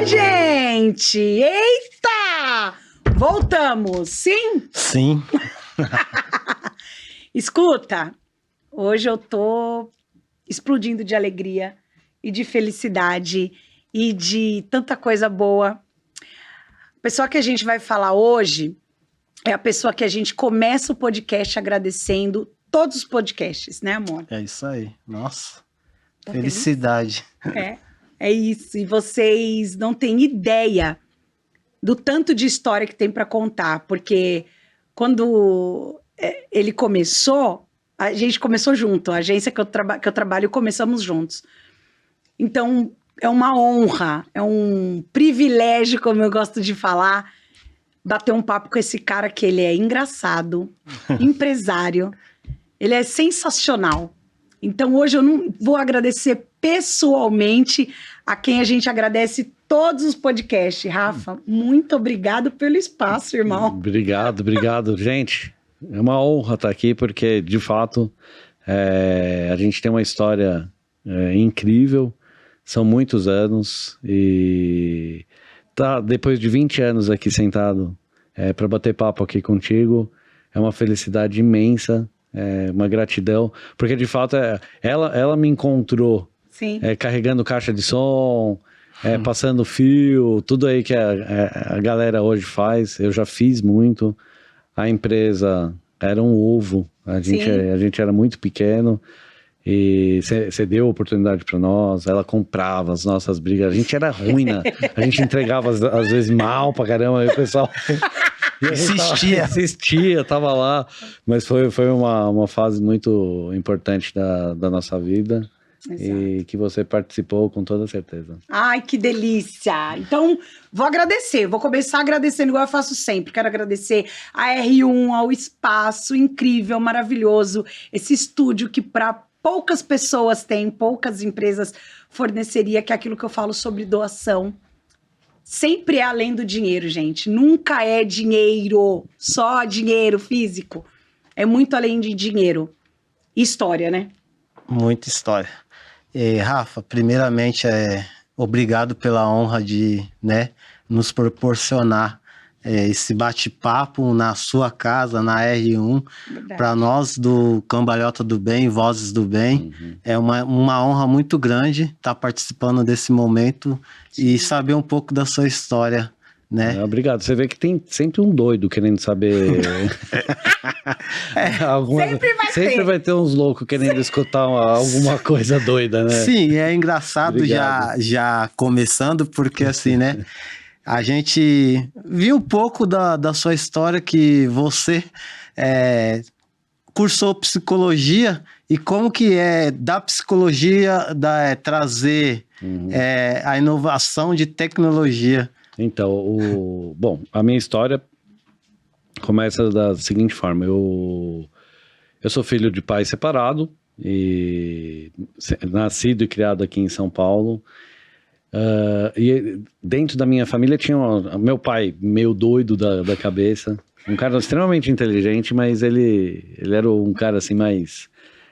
Oi, gente! Eita! Voltamos, sim? Sim. Escuta, hoje eu tô explodindo de alegria e de felicidade e de tanta coisa boa. A pessoa que a gente vai falar hoje é a pessoa que a gente começa o podcast agradecendo todos os podcasts, né, amor? É isso aí. Nossa. Tá Felicidade. É isso. E vocês não têm ideia do tanto de história que tem para contar, porque quando ele começou, a gente começou junto, a agência que eu trabalho, começamos juntos. Então, é uma honra, é um privilégio, como eu gosto de falar, bater um papo com esse cara que ele é engraçado, empresário, ele é sensacional. Então, hoje eu não vou agradecer pessoalmente a quem a gente agradece todos os podcasts. Rafa, muito obrigado pelo espaço, irmão. Obrigado. Gente, é uma honra estar aqui, porque, de fato, a gente tem uma história incrível. São muitos anos e depois de 20 anos aqui sentado para bater papo aqui contigo, é uma felicidade imensa. Uma gratidão, porque de fato ela me encontrou carregando caixa de som, passando fio, tudo aí que a galera hoje faz, eu já fiz muito. A empresa era um ovo, a gente era muito pequeno e você deu oportunidade para nós, ela comprava as nossas brigas, a gente era ruim, né? A gente entregava às vezes mal pra caramba, aí o pessoal... Assistia, tava lá, mas foi uma fase muito importante da nossa vida. Exato. E que você participou com toda certeza. Ai, que delícia! Então, vou começar agradecendo igual eu faço sempre. Quero agradecer a R1, ao espaço incrível, maravilhoso, esse estúdio que para poucas pessoas tem, poucas empresas forneceria, que é aquilo que eu falo sobre doação. Sempre é além do dinheiro, gente. Nunca é dinheiro, só dinheiro físico. É muito além de dinheiro. História, né? Muita história. Rafa, primeiramente, obrigado pela honra de nos proporcionar esse bate-papo na sua casa, na R1. Para nós do Cambalhota do Bem, Vozes do Bem, é uma honra muito grande estar participando desse momento. Sim. E saber um pouco da sua história, né? Obrigado. Você vê que tem sempre um doido querendo saber. Sempre vai ter uns loucos querendo escutar alguma coisa doida, né? Sim, é engraçado já começando, porque assim, né? A gente viu um pouco da sua história, que você cursou psicologia, e como que da psicologia trazer a inovação de tecnologia. Então, a minha história começa da seguinte forma. Eu sou filho de pai separado, e nascido e criado aqui em São Paulo. E dentro da minha família tinha meu pai meio doido da cabeça, um cara extremamente inteligente, mas ele era um cara assim mais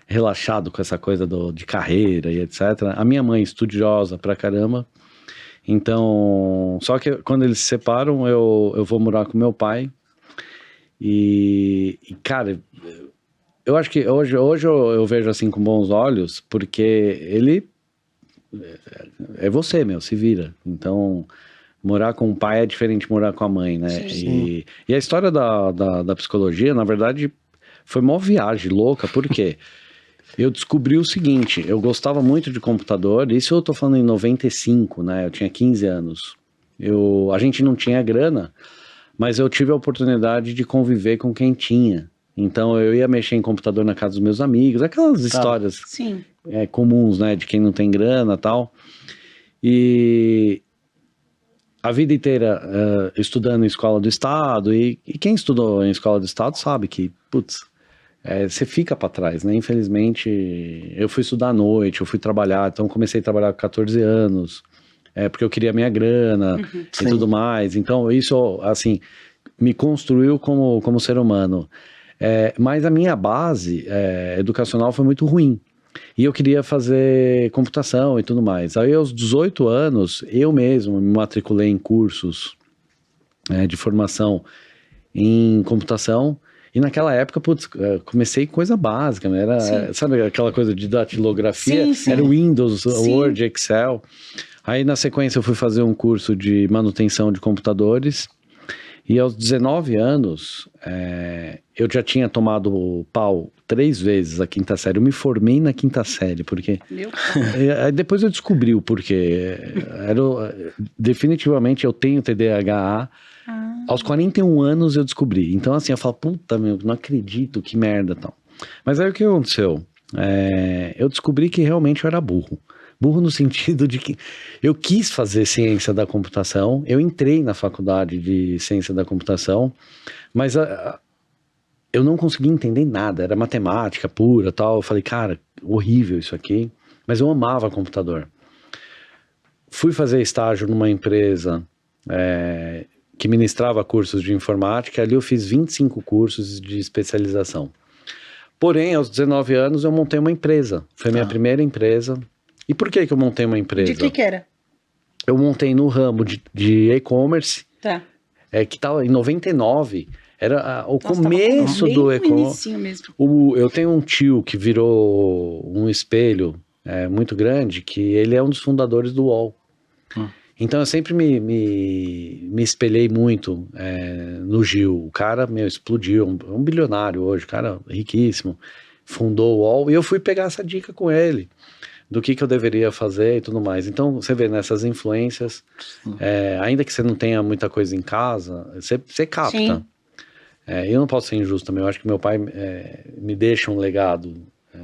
relaxado com essa coisa de carreira e etc. A minha mãe estudiosa pra caramba. Então, só que quando eles se separam, eu vou morar com meu pai e cara, eu acho que hoje eu vejo assim com bons olhos, porque ele é você, se vira. Então, morar com o pai é diferente de morar com a mãe, né? Sim. E a história da psicologia, na verdade, foi uma viagem louca, porque eu descobri o seguinte: eu gostava muito de computador, isso eu tô falando em 95, né? Eu tinha 15 anos. A gente não tinha grana, mas eu tive a oportunidade de conviver com quem tinha. Então, eu ia mexer em computador na casa dos meus amigos, aquelas histórias... Sim. Comuns, né, de quem não tem grana e tal, e a vida inteira estudando em escola do estado, e quem estudou em escola do estado sabe que, você fica para trás, né, infelizmente. Eu fui estudar à noite, eu fui trabalhar, então comecei a trabalhar com 14 anos, porque eu queria minha grana e tudo mais, então isso, assim, me construiu como ser humano, mas a minha base educacional foi muito ruim. E eu queria fazer computação e tudo mais. Aí, aos 18 anos, eu mesmo me matriculei em cursos de formação em computação. E naquela época, putz, comecei coisa básica, né? Era, sabe aquela coisa de datilografia? Sim, sim. Era Windows, Sim. Word, Excel. Aí, na sequência, eu fui fazer um curso de manutenção de computadores. E aos 19 anos, eu já tinha tomado pau 3 vezes a quinta série. Eu me formei na quinta série, porque... depois eu descobri o porquê. Definitivamente eu tenho TDAH. Aos 41 anos eu descobri. Então assim, eu falo, puta, meu, não acredito, que merda tal. Mas aí o que aconteceu? Eu descobri que realmente eu era burro. Burro no sentido de que eu quis fazer ciência da computação, eu entrei na faculdade de ciência da computação, mas eu não conseguia entender nada, era matemática pura tal. Eu falei, cara, horrível isso aqui, mas eu amava computador. Fui fazer estágio numa empresa que ministrava cursos de informática, ali eu fiz 25 cursos de especialização. Porém, aos 19 anos eu montei uma empresa, foi a minha primeira empresa. E por que eu montei uma empresa? De que era? Eu montei no ramo de e-commerce, Tá. Que estava em 99, era o Nossa, começo bem do no e-commerce. inicinho mesmo. Eu tenho um tio que virou um espelho muito grande, que ele é um dos fundadores do UOL. Então eu sempre me espelhei muito no Gil. O cara, explodiu, um bilionário hoje, cara riquíssimo, fundou o UOL, e eu fui pegar essa dica com ele, do que eu deveria fazer e tudo mais. Então, você vê nessas influências, ainda que você não tenha muita coisa em casa, você capta. Sim. Eu não posso ser injusto também, eu acho que meu pai me deixa um legado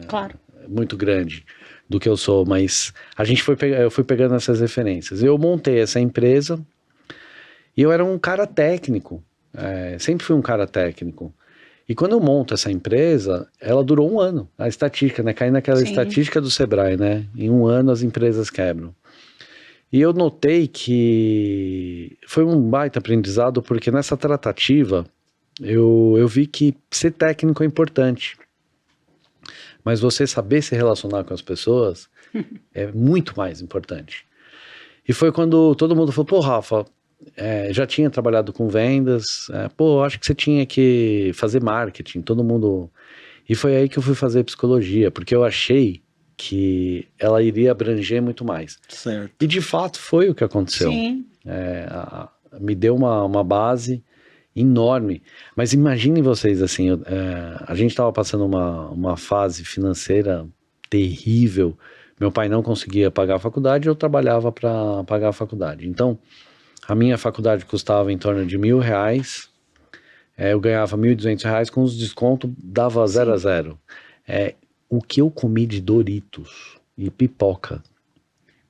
Claro. muito grande do que eu sou, mas eu fui pegando essas referências. Eu montei essa empresa e eu era um cara técnico, sempre fui um cara técnico. E quando eu monto essa empresa, ela durou 1 ano. A estatística, né? Cai naquela estatística do Sebrae, né? Em 1 ano as empresas quebram. E eu notei que foi um baita aprendizado, porque nessa tratativa eu vi que ser técnico é importante. Mas você saber se relacionar com as pessoas é muito mais importante. E foi quando todo mundo falou, pô, Rafa, já tinha trabalhado com vendas, acho que você tinha que fazer marketing, todo mundo... E foi aí que eu fui fazer psicologia, porque eu achei que ela iria abranger muito mais. Certo. E de fato foi o que aconteceu. Sim. Me deu uma base enorme. Mas imaginem vocês, assim, a gente estava passando uma fase financeira terrível. Meu pai não conseguia pagar a faculdade, eu trabalhava para pagar a faculdade. Então, a minha faculdade custava em torno de R$1.000, eu ganhava R$1.200, com os descontos dava 0 a 0. O que eu comi de Doritos e pipoca.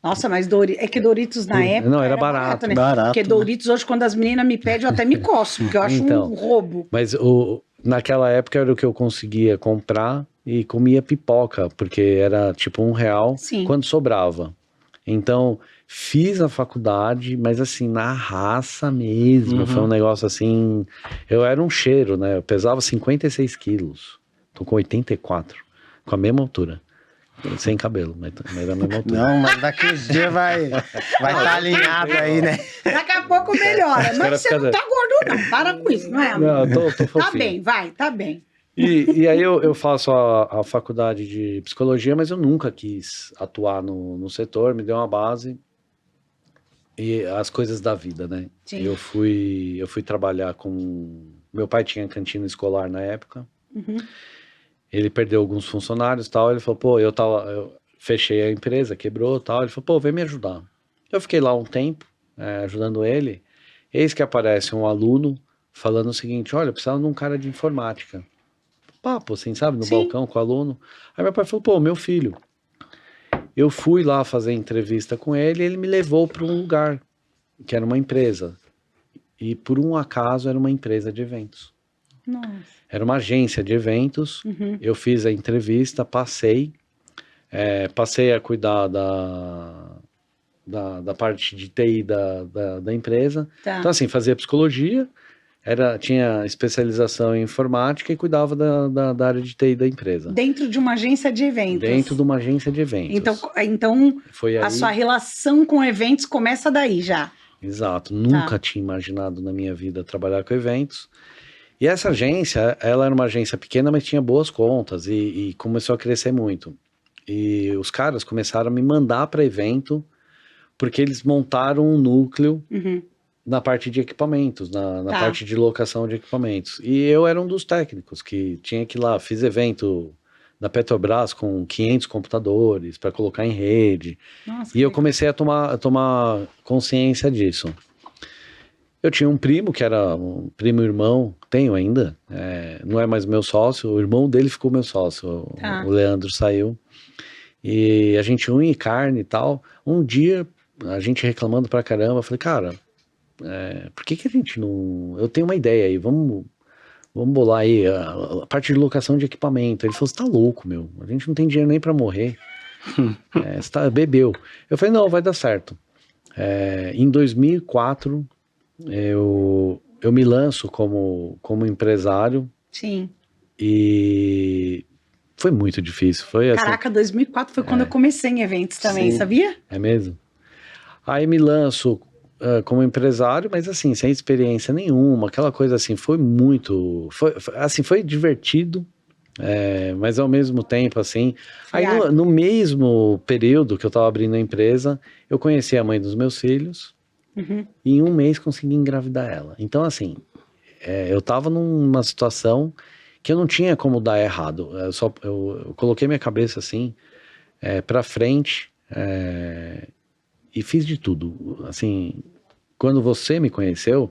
Nossa, mas é que Doritos na época não, era barato, né? barato, Porque Doritos hoje, quando as meninas me pedem, eu até me coço, porque eu acho Então, um roubo. Mas naquela época era o que eu conseguia comprar e comia pipoca, porque era tipo R$1 Sim. quando sobrava. Então, fiz a faculdade, mas assim, na raça mesmo. Foi um negócio assim... Eu era um cheiro, né? Eu pesava 56 quilos. Tô com 84, com a mesma altura. Sem cabelo, mas era a mesma altura. Não, mas daqui uns dias vai estar alinhado aí, né? Daqui a pouco melhora. Mas você não tá gordo, não. Para com isso, não é, amor? Não, eu tô fofinho. Tá bem, vai, tá bem. E aí eu faço a faculdade de psicologia, mas eu nunca quis atuar no setor, me deu uma base e as coisas da vida, né? Sim. Eu fui trabalhar com... Meu pai tinha cantina escolar na época, ele perdeu alguns funcionários e tal, ele falou, pô, eu fechei a empresa, quebrou e tal, ele falou, pô, vem me ajudar. Eu fiquei lá um tempo, ajudando ele, eis que aparece um aluno falando o seguinte, olha, eu precisava de um cara de informática. Papo, assim, sabe, no balcão com o aluno. Aí meu pai falou, pô, meu filho. Eu fui lá fazer entrevista com ele e ele me levou para um lugar, que era uma empresa. E por um acaso era uma empresa de eventos. Nossa. Era uma agência de eventos, eu fiz a entrevista, passei a cuidar da parte de TI da empresa. Tá. Então assim, fazia psicologia, tinha especialização em informática e cuidava da área de TI da empresa. Dentro de uma agência de eventos. Dentro de uma agência de eventos. Então Foi aí, a sua relação com eventos começa daí já. Exato. Nunca tinha imaginado na minha vida trabalhar com eventos. E essa agência, ela era uma agência pequena, mas tinha boas contas e começou a crescer muito. E os caras começaram a me mandar para evento porque eles montaram um núcleo na parte de equipamentos, na parte de locação de equipamentos. E eu era um dos técnicos que tinha que ir lá, fiz evento da Petrobras com 500 computadores para colocar em rede. Nossa, e eu comecei a tomar consciência disso. Eu tinha um primo, que era um primo-irmão, tenho ainda, não é mais meu sócio, o irmão dele ficou meu sócio, o Leandro saiu. E a gente unha e carne e tal. Um dia, a gente reclamando pra caramba, eu falei, cara, por que a gente não... Eu tenho uma ideia aí, vamos bolar aí a parte de locação de equipamento. Ele falou, você tá louco, meu, a gente não tem dinheiro nem pra morrer. Você bebeu. Eu falei, não, vai dar certo. Em 2004, eu me lanço como empresário. Sim. E... foi muito difícil. Foi assim, Caraca, 2004 foi quando eu comecei em eventos também, sabia? É mesmo? Aí me lanço como empresário, mas assim, sem experiência nenhuma, aquela coisa assim, foi divertido, mas ao mesmo tempo assim, aí no mesmo período que eu tava abrindo a empresa, eu conheci a mãe dos meus filhos, e em um mês consegui engravidar ela. Então assim, eu tava numa situação que eu não tinha como dar errado. Eu coloquei minha cabeça assim, pra frente, e fiz de tudo. Assim, quando você me conheceu,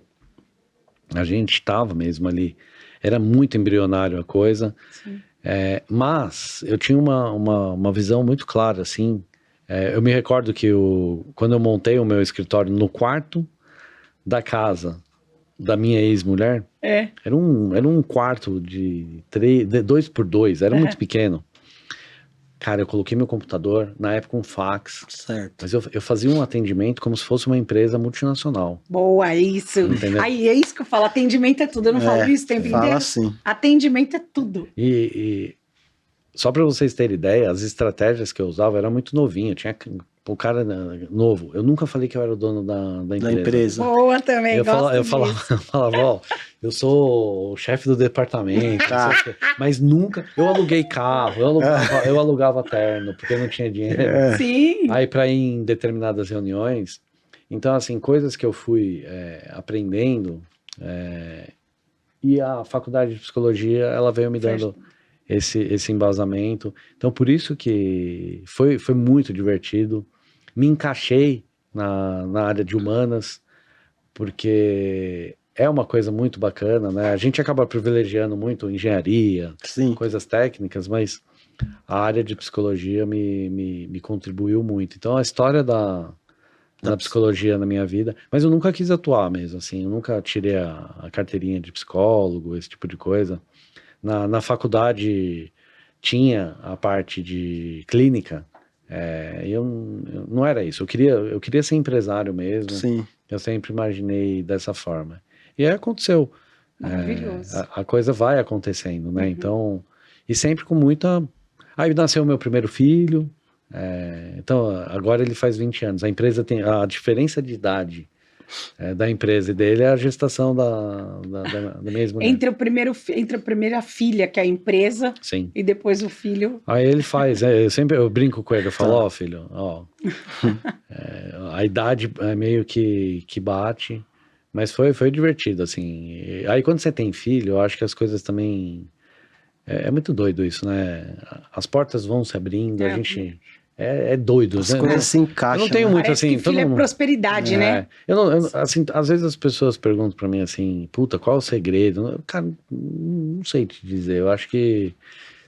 a gente estava mesmo ali, era muito embrionário a coisa, mas eu tinha uma visão muito clara, assim. Eu me recordo que quando eu montei o meu escritório no quarto da casa da minha ex-mulher, era um quarto de 2x2, era muito pequeno. Cara, eu coloquei meu computador, na época um fax. Certo. Mas eu fazia um atendimento como se fosse uma empresa multinacional. Boa, isso. Entendeu? Aí é isso que eu falo, atendimento é tudo. Eu não falo isso o tempo inteiro? Fala assim. Atendimento é tudo. E só para vocês terem ideia, as estratégias que eu usava eram muito novinho. Tinha o cara novo. Eu nunca falei que eu era o dono da empresa. Da empresa. Boa também, eu falava, ó, eu sou o chefe do departamento, não sei o quê. Mas nunca, eu aluguei carro, eu alugava terno, porque não tinha dinheiro. Sim. Aí para ir em determinadas reuniões, então assim, coisas que eu fui aprendendo, e a faculdade de psicologia, ela veio me dando esse embasamento. Então por isso que foi muito divertido. Me encaixei na área de humanas, porque é uma coisa muito bacana, né? A gente acaba privilegiando muito engenharia, coisas técnicas, mas a área de psicologia me contribuiu muito. Então a história da psicologia na minha vida, mas eu nunca quis atuar mesmo, assim, eu nunca tirei a carteirinha de psicólogo, esse tipo de coisa. Na faculdade tinha a parte de clínica, eu não era isso, eu queria ser empresário mesmo. Sim. Eu sempre imaginei dessa forma. E aí aconteceu. Maravilhoso. A coisa vai acontecendo, né? Então, e sempre com muita... Aí nasceu o meu primeiro filho, então agora ele faz 20 anos. A empresa tem... A diferença de idade da empresa e dele é a gestação da mesma mulher. Entre a primeira filha, que é a empresa, Sim. E depois o filho. Aí ele faz, eu brinco com ele, eu falo, ó, filho, ó, a idade é meio que bate, mas foi divertido, assim. Aí quando você tem filho, eu acho que as coisas também, é muito doido isso, né? As portas vão se abrindo, a gente... É doido, as né? coisas se encaixam. Eu não tenho muito Parece assim. que filho é prosperidade, né? Assim, às vezes as pessoas perguntam pra mim assim, puta, qual é o segredo? Cara, não sei te dizer. Eu acho que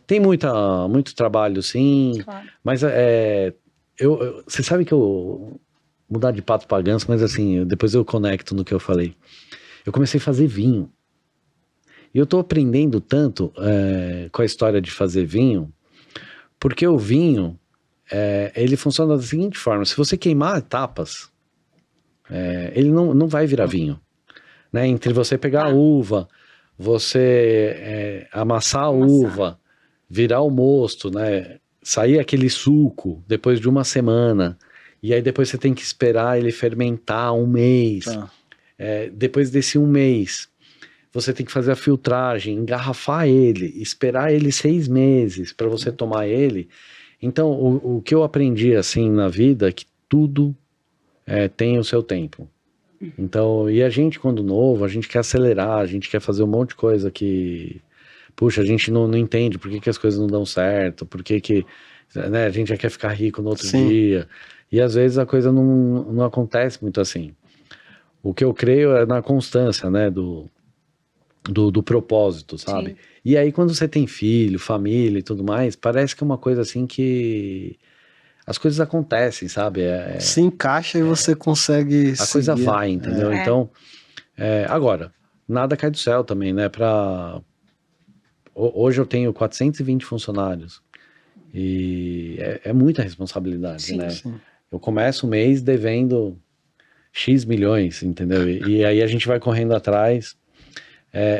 tem muito trabalho, sim. Claro. Mas você sabe que eu mudar de pato pra ganso, mas assim, depois eu conecto no que eu falei. Eu comecei a fazer vinho. E eu tô aprendendo tanto com a história de fazer vinho, porque o vinho ele funciona da seguinte forma: se você queimar etapas, ele não vai virar vinho. né? Entre você pegar a uva, você amassar a uva, virar o mosto, né? Sair aquele suco depois de uma semana, e aí depois você tem que esperar ele fermentar um mês. Tá. Depois desse um mês, você tem que fazer a filtragem, engarrafar ele, esperar ele 6 meses para você tomar ele. Então, o que eu aprendi assim na vida é que tudo tem o seu tempo. Então, e a gente, quando novo, a gente quer acelerar, a gente quer fazer um monte de coisa que, puxa, a gente não entende por que as coisas não dão certo, por que né, a gente já quer ficar rico no outro dia. E às vezes a coisa não acontece muito assim. O que eu creio é na constância, né, do propósito, sabe? Sim. E aí, quando você tem filho, família e tudo mais, parece que é uma coisa assim que as coisas acontecem, sabe? Se encaixa e você consegue A coisa seguir. vai, entendeu? Então, agora, nada cai do céu também, né? Hoje eu tenho 420 funcionários e é muita responsabilidade, Sim. né? Sim. Eu começo o mês devendo X milhões, entendeu? E aí a gente vai correndo atrás.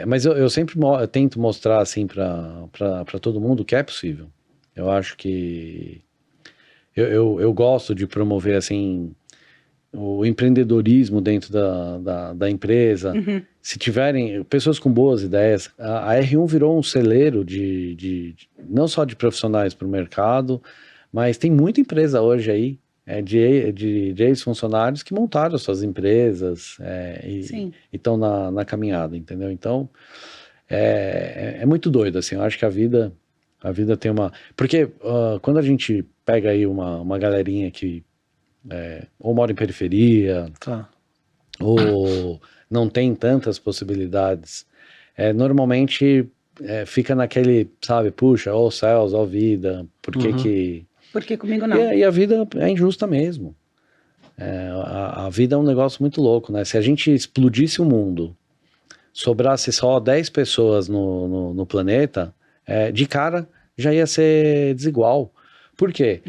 Mas eu sempre tento mostrar assim para todo mundo que é possível. Eu acho que eu gosto de promover assim o empreendedorismo dentro da empresa. Uhum. Se tiverem pessoas com boas ideias, a R1 virou um celeiro não só de profissionais para o mercado, mas tem muita empresa hoje aí de ex-funcionários que montaram suas empresas e estão na caminhada, entendeu? Então, é muito doido, assim, eu acho que a vida tem uma... Porque quando a gente pega aí uma galerinha que ou mora em periferia, Tá. ou não tem tantas possibilidades, normalmente fica naquele, sabe, puxa, ó céus, ó vida, por que que... Por que comigo não? E a vida é injusta mesmo. A vida é um negócio muito louco, né? Se a gente explodisse o mundo, sobrasse só 10 pessoas no planeta, de cara já ia ser desigual. Por quê?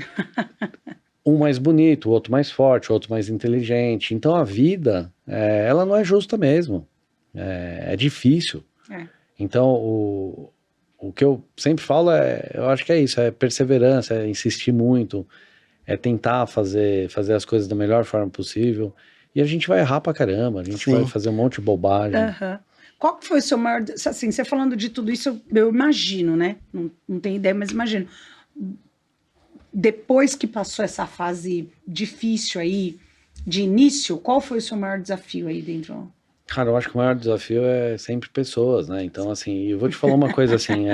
Um mais bonito, o outro mais forte, o outro mais inteligente. Então a vida, ela não é justa mesmo. É difícil. Então o que eu sempre falo eu acho que é isso, é perseverança, é insistir muito, é tentar fazer as coisas da melhor forma possível. E a gente vai errar pra caramba, a gente vai fazer um monte de bobagem. Qual que foi o seu maior... Assim, você falando de tudo isso, eu imagino, né? Não tenho ideia, mas imagino. Depois que passou essa fase difícil aí, de início, qual foi o seu maior desafio aí dentro? Cara, eu acho que o maior desafio é sempre pessoas, né? Então, assim, eu vou te falar uma coisa assim,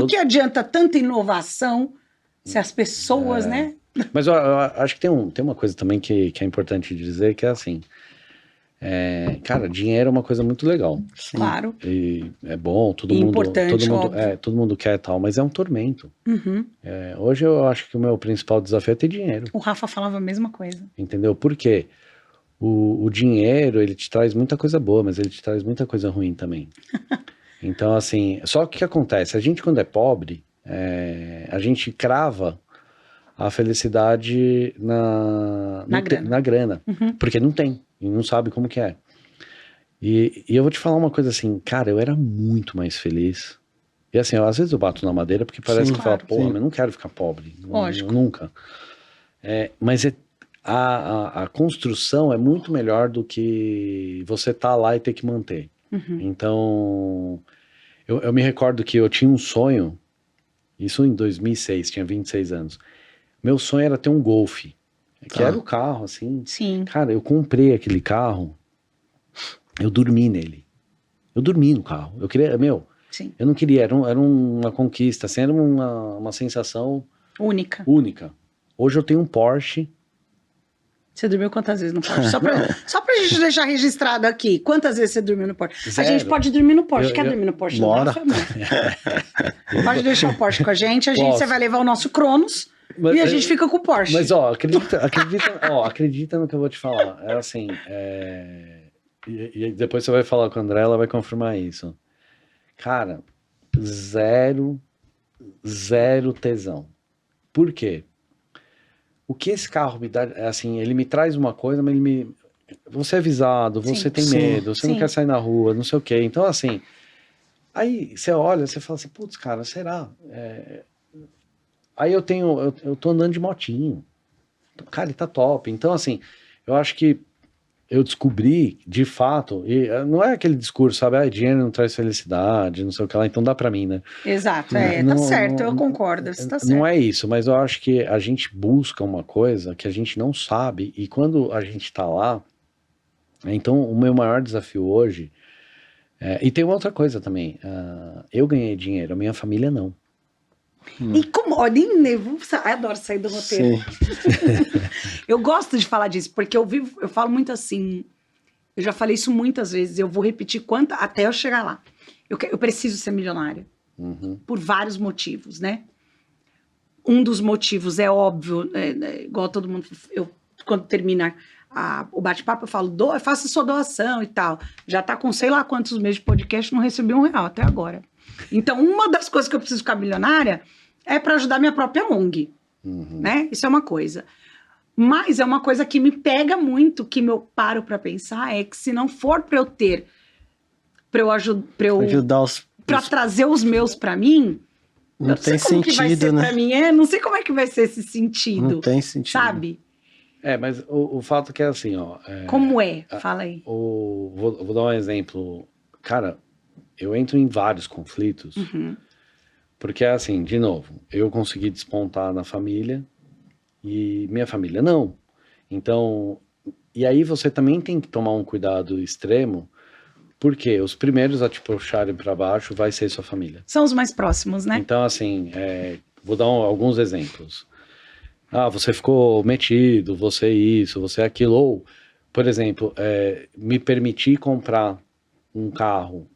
que adianta tanta inovação se as pessoas, né? Mas eu acho que tem uma coisa também que é importante dizer, que é assim, cara, dinheiro é uma coisa muito legal. Sim. Claro. E é bom, todo mundo quer tal, mas é um tormento. Uhum. Hoje eu acho que o meu principal desafio é ter dinheiro. O Rafa falava a mesma coisa. Entendeu? Por quê? O dinheiro, ele te traz muita coisa boa, mas ele te traz muita coisa ruim também. Então, assim, só que o que acontece? A gente, quando é pobre, a gente crava a felicidade na grana. Uhum. Porque não tem, e não sabe como que é. E eu vou te falar uma coisa assim, cara, eu era muito mais feliz. E assim, às vezes eu bato na madeira porque parece que fala, pô, mas eu não quero ficar pobre. Lógico. Nunca. Mas a construção é muito melhor do que você tá lá e ter que manter. Uhum. Então, eu me recordo que eu tinha um sonho, isso em 2006, tinha 26 anos. Meu sonho era ter um Golf, que era o carro, assim. Sim. Cara, eu comprei aquele carro, eu dormi nele. Eu dormi no carro. Eu queria, Sim. Eu não queria, era uma conquista, assim, era uma sensação única. Hoje eu tenho um Porsche. Você dormiu quantas vezes no Porsche? Só pra gente deixar registrado aqui. Quantas vezes você dormiu no Porsche? 0. A gente pode dormir no Porsche. Quer dormir no Porsche? Bora. Pode deixar o Porsche com a gente. Você vai levar o nosso Cronos e a gente fica com o Porsche. Mas, acredita no que eu vou te falar. É assim, e depois você vai falar com a André, ela vai confirmar isso. Cara, zero tesão. Por quê? O que esse carro me dá, assim, ele me traz uma coisa, mas você é visado, você Sim. tem Sim. medo, você não Sim. quer sair na rua, não sei o quê. Então, assim, aí você olha, você fala assim, putz, cara, será? Aí eu tô andando de motinho. Cara, ele tá top. Então, assim, eu acho que eu descobri, de fato, e não é aquele discurso, sabe? Ah, dinheiro não traz felicidade, não sei o que lá, então dá pra mim, né? Exato, tá Não, certo, eu não, concordo, você tá não certo. é isso, mas eu acho que a gente busca uma coisa que a gente não sabe, e quando a gente tá lá, então o meu maior desafio hoje, e tem uma outra coisa também, eu ganhei dinheiro, a minha família não. E como, ó, eu adoro sair do roteiro. Sim. Eu gosto de falar disso, porque eu falo muito assim, eu já falei isso muitas vezes, eu vou repetir até eu chegar lá. Eu preciso ser milionária, Uhum. por vários motivos, né? Um dos motivos é óbvio, igual todo mundo, quando termina o bate-papo, eu falo, faça sua doação e tal. Já tá com sei lá quantos meses de podcast, não recebi R$1 até agora. Então, uma das coisas que eu preciso ficar milionária é para ajudar minha própria ONG, né? Isso é uma coisa. Mas é uma coisa que me pega muito, que eu paro para pensar, é que se não for para eu ter, para eu Ajudar para trazer os meus para mim, Não eu não sei tem como que vai sentido, ser né? pra mim, não sei como é que vai ser esse sentido, Não tem sentido. sabe? Mas o fato que é assim, ó. Como é? Fala aí. Vou dar um exemplo. Cara, eu entro em vários conflitos, porque é assim, de novo, eu consegui despontar na família e minha família não. Então, e aí você também tem que tomar um cuidado extremo, porque os primeiros a te puxarem para baixo vai ser sua família. São os mais próximos, né? Então, assim, vou dar alguns exemplos. Ah, você ficou metido, você isso, você aquilo. Ou, por exemplo, me permitir comprar um carro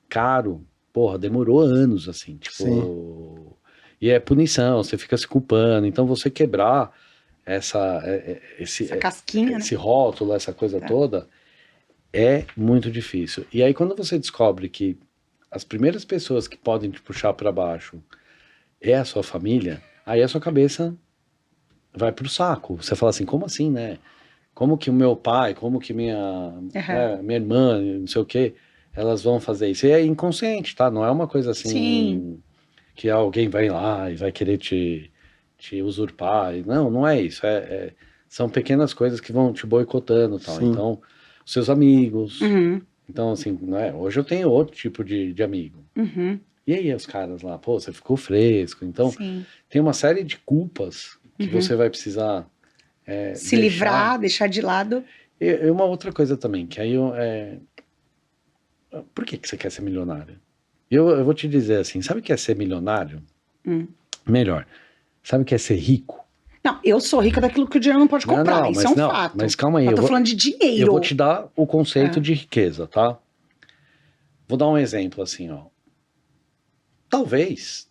caro, porra, demorou anos, assim, tipo... Sim. E é punição, você fica se culpando. Então, você quebrar essa casquinha, esse rótulo, essa coisa toda, é muito difícil. E aí, quando você descobre que as primeiras pessoas que podem te puxar para baixo é a sua família, aí a sua cabeça vai pro saco. Você fala assim, como assim, né? Como que o meu pai, como que minha irmã, não sei o quê, elas vão fazer isso? E é inconsciente, tá? Não é uma coisa assim... Sim. Que alguém vai lá e vai querer te usurpar. Não, não é isso. São pequenas coisas que vão te boicotando e tal. Sim. Então, os seus amigos. Uhum. Então, assim, né? Hoje eu tenho outro tipo de amigo. Uhum. E aí os caras lá, pô, você ficou fresco. Então, Sim. tem uma série de culpas que você vai precisar se livrar, deixar de lado. E uma outra coisa também, que aí por que você quer ser milionário? Eu vou te dizer assim, sabe o que é ser milionário? Melhor. Sabe o que é ser rico? Não, eu sou rica daquilo que o dinheiro não pode comprar, isso é um fato. Mas calma aí. Eu tô falando de dinheiro. Eu vou te dar o conceito de riqueza, tá? Vou dar um exemplo assim, ó. Talvez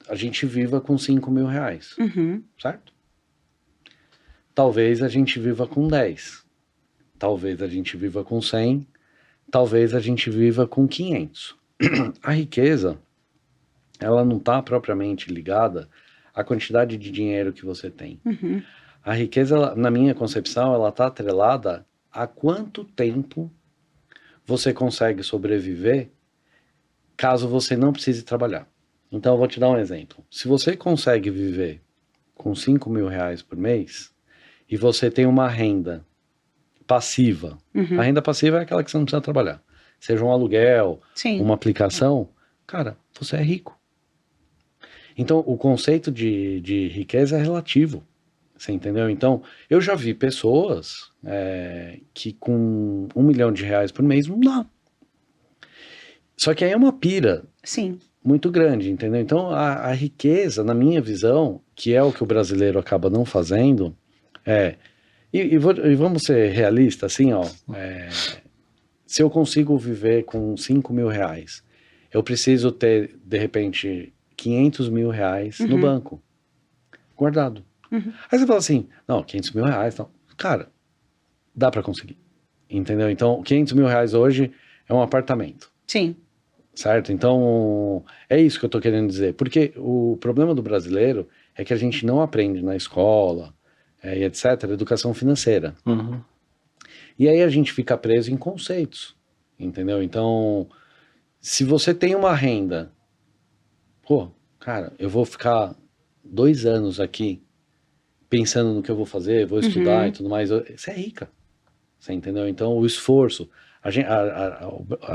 a gente viva com R$5.000, certo? Talvez a gente viva com 10. Talvez a gente viva com 100. Talvez a gente viva com 500. A riqueza, ela não está propriamente ligada à quantidade de dinheiro que você tem. A riqueza, na minha concepção, ela está atrelada a quanto tempo você consegue sobreviver caso você não precise trabalhar. Então, eu vou te dar um exemplo. Se você consegue viver com R$5.000 por mês e você tem uma renda passiva, a renda passiva é aquela que você não precisa trabalhar. Seja um aluguel, uma aplicação, cara, você é rico. Então, o conceito de riqueza é relativo, você entendeu? Então, eu já vi pessoas que com R$1 milhão por mês não dá. Só que aí é uma pira muito grande, entendeu? Então, a riqueza, na minha visão, que é o que o brasileiro acaba não fazendo, e vamos ser realistas, assim, ó, se eu consigo viver com R$5.000, eu preciso ter, de repente, R$500.000 no banco, guardado. Aí você fala assim, não, R$500.000, não. Cara, dá pra conseguir, entendeu? Então, R$500.000 hoje é um apartamento. Sim. Certo? Então, é isso que eu tô querendo dizer. Porque o problema do brasileiro é que a gente não aprende na escola, e etc., educação financeira. E aí a gente fica preso em conceitos, entendeu? Então, se você tem uma renda, pô, cara, eu vou ficar 2 anos aqui pensando no que eu vou fazer, vou estudar e tudo mais, você é rica, você entendeu? Então, o esforço, a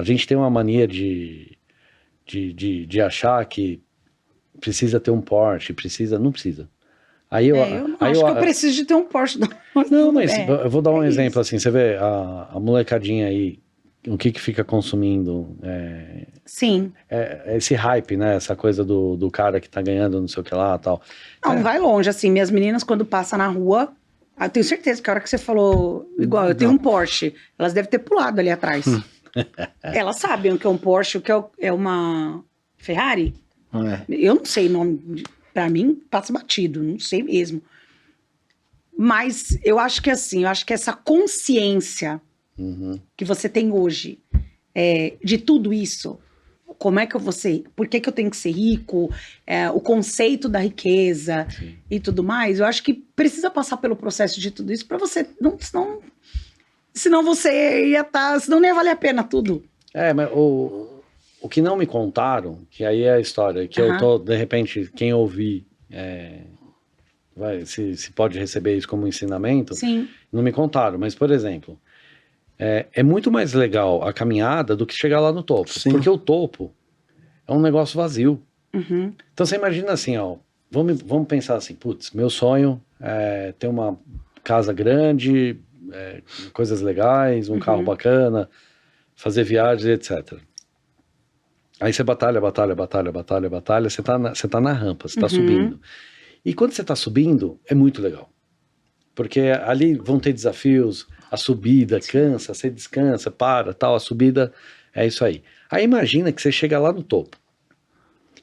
gente tem uma mania de achar que precisa ter um Porsche, não precisa. Aí eu não acho que eu preciso de ter um Porsche. Não, mas eu vou dar um exemplo assim, você vê a molecadinha aí, o que fica consumindo, Sim. Esse hype, né, essa coisa do cara que tá ganhando não sei o que lá e tal. Não, vai longe, assim, minhas meninas quando passam na rua, eu tenho certeza que a hora que você falou, igual, eu tenho um Porsche, elas devem ter pulado ali atrás. Elas sabem o que é um Porsche, o que é uma Ferrari. Eu não sei o nome, pra mim passa batido, não sei mesmo. Mas eu acho que assim, eu acho que essa consciência que você tem hoje de tudo isso, como é que eu vou ser, por que eu tenho que ser rico, o conceito da riqueza e tudo mais, eu acho que precisa passar pelo processo de tudo isso pra você, senão você ia estar, senão não ia valer a pena tudo. Mas o que não me contaram, que aí é a história, que eu tô, de repente, quem ouvir, se pode receber isso como ensinamento, Sim. Não me contaram, mas, por exemplo, é muito mais legal a caminhada do que chegar lá no topo, porque o topo é um negócio vazio. Então você imagina assim, ó, vamos pensar assim, putz, meu sonho é ter uma casa grande, coisas legais, um carro bacana, fazer viagens, etc. Aí você batalha, você tá na rampa, você tá subindo. E quando você tá subindo, é muito legal. Porque ali vão ter desafios, a subida cansa, você descansa, tal, a subida é isso aí. Aí imagina que você chega lá no topo.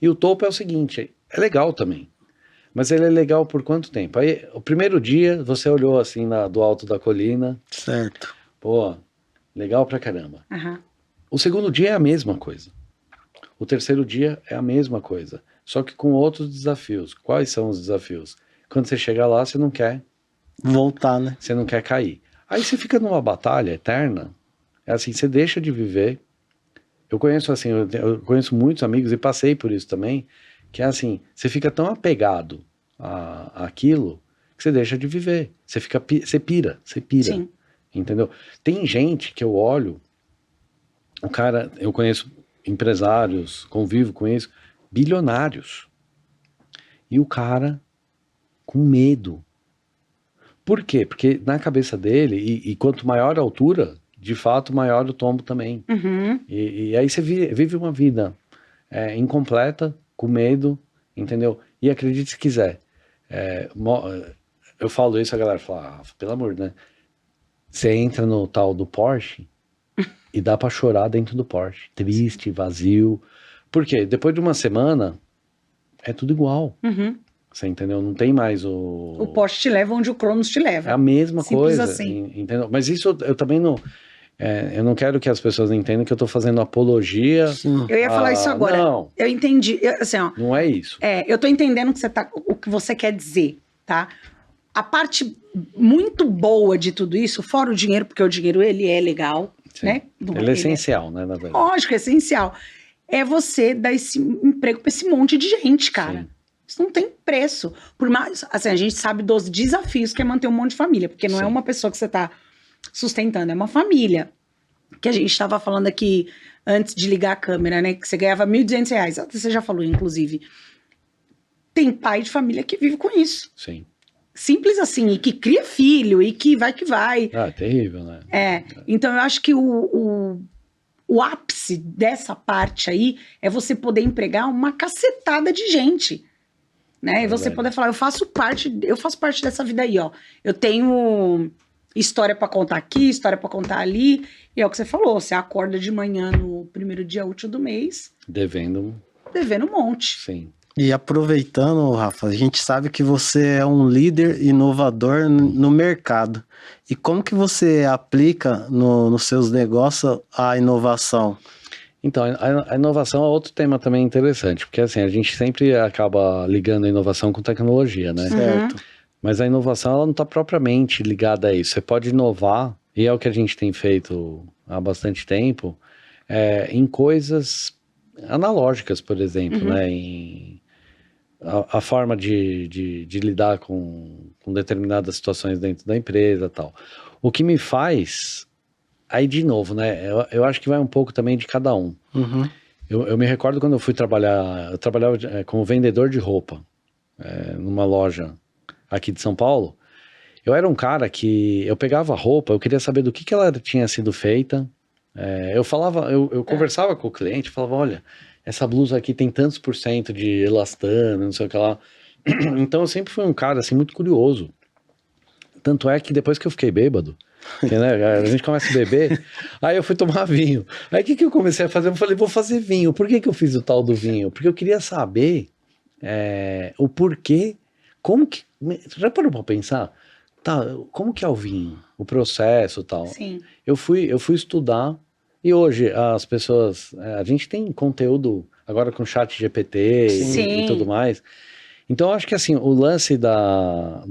E o topo é o seguinte, é legal também. Mas ele é legal por quanto tempo? Aí, o primeiro dia, você olhou assim do alto da colina. Certo. Pô, legal pra caramba. O segundo dia é a mesma coisa. O terceiro dia é a mesma coisa. Só que com outros desafios. Quais são os desafios? Quando você chega lá, você não quer voltar, né? Você não quer cair. Aí você fica numa batalha eterna. É assim, você deixa de viver. Eu conheço assim, eu conheço muitos amigos e passei por isso também, que é assim, você fica tão apegado àquilo que você deixa de viver. Você pira. Sim. Entendeu? Tem gente que eu olho, eu conheço empresários, convivo com isso, bilionários. E o cara com medo. Por quê? Porque na cabeça dele, e quanto maior a altura, de fato, maior o tombo também. E aí você vive uma vida incompleta, com medo, entendeu? E acredite se quiser. Eu falo isso, a galera fala, pelo amor, né? Você entra no tal do Porsche e dá pra chorar dentro do Porsche. Triste, vazio. Por quê? Depois de uma semana, é tudo igual. Você entendeu? Não tem mais o Porsche te leva onde o Cronos te leva. É a mesma Simples coisa. Assim. Entendeu? Mas isso eu também não... eu não quero que as pessoas entendam que eu tô fazendo apologia. Eu ia falar isso agora. Não. Eu entendi. Assim, ó, não é isso. Eu tô entendendo o que você quer dizer, tá? A parte muito boa de tudo isso, fora o dinheiro, porque o dinheiro, ele é legal, né? Ele é essencial, né, na verdade. Lógico, é essencial. É você dar esse emprego pra esse monte de gente, cara. Sim. Isso não tem preço. Por mais, assim, a gente sabe dos desafios que é manter um monte de família, porque não é uma pessoa que você tá sustentando, é uma família. Que a gente estava falando aqui antes de ligar a câmera, né? Que você ganhava R$1.200. Você já falou, inclusive. Tem pai de família que vive com isso. Sim. Simples assim, e que cria filho, e que vai. É terrível, né? Então eu acho que o ápice dessa parte aí é você poder empregar uma cacetada de gente. Né? E você poder falar, eu faço parte dessa vida aí, ó. Eu tenho história pra contar aqui, história pra contar ali. E é o que você falou, você acorda de manhã no primeiro dia útil do mês. Devendo um monte. Sim. E aproveitando, Rafa, a gente sabe que você é um líder inovador no mercado. E como que você aplica nos seus negócios a inovação? Então, a inovação é outro tema também interessante, porque assim, a gente sempre acaba ligando a inovação com tecnologia, né? Certo. Mas a inovação, ela não está propriamente ligada a isso. Você pode inovar e é o que a gente tem feito há bastante tempo, em coisas analógicas, por exemplo, né? A forma de lidar com determinadas situações dentro da empresa e tal. O que me faz, aí de novo, né? Eu acho que vai um pouco também de cada um. Uhum. Eu me recordo quando eu fui trabalhar, eu trabalhava como vendedor de roupa, numa loja aqui de São Paulo. Eu era um cara que eu pegava a roupa, eu queria saber do que ela tinha sido feita. Eu falava, eu conversava com o cliente, falava, olha, essa blusa aqui tem tantos por cento de elastano, não sei o que lá. Então eu sempre fui um cara assim muito curioso. Tanto é que depois que eu fiquei bêbado, que, né, a gente começa a beber, aí eu fui tomar vinho. Aí o que eu comecei a fazer? Eu falei, vou fazer vinho. Por que eu fiz o tal do vinho? Porque eu queria saber o porquê, como que... Já parou pra pensar? Tá, como que é o vinho? O processo e tal. Sim. Eu fui estudar e hoje as pessoas... a gente tem conteúdo agora com chat GPT e tudo mais. Então eu acho que assim, o lance da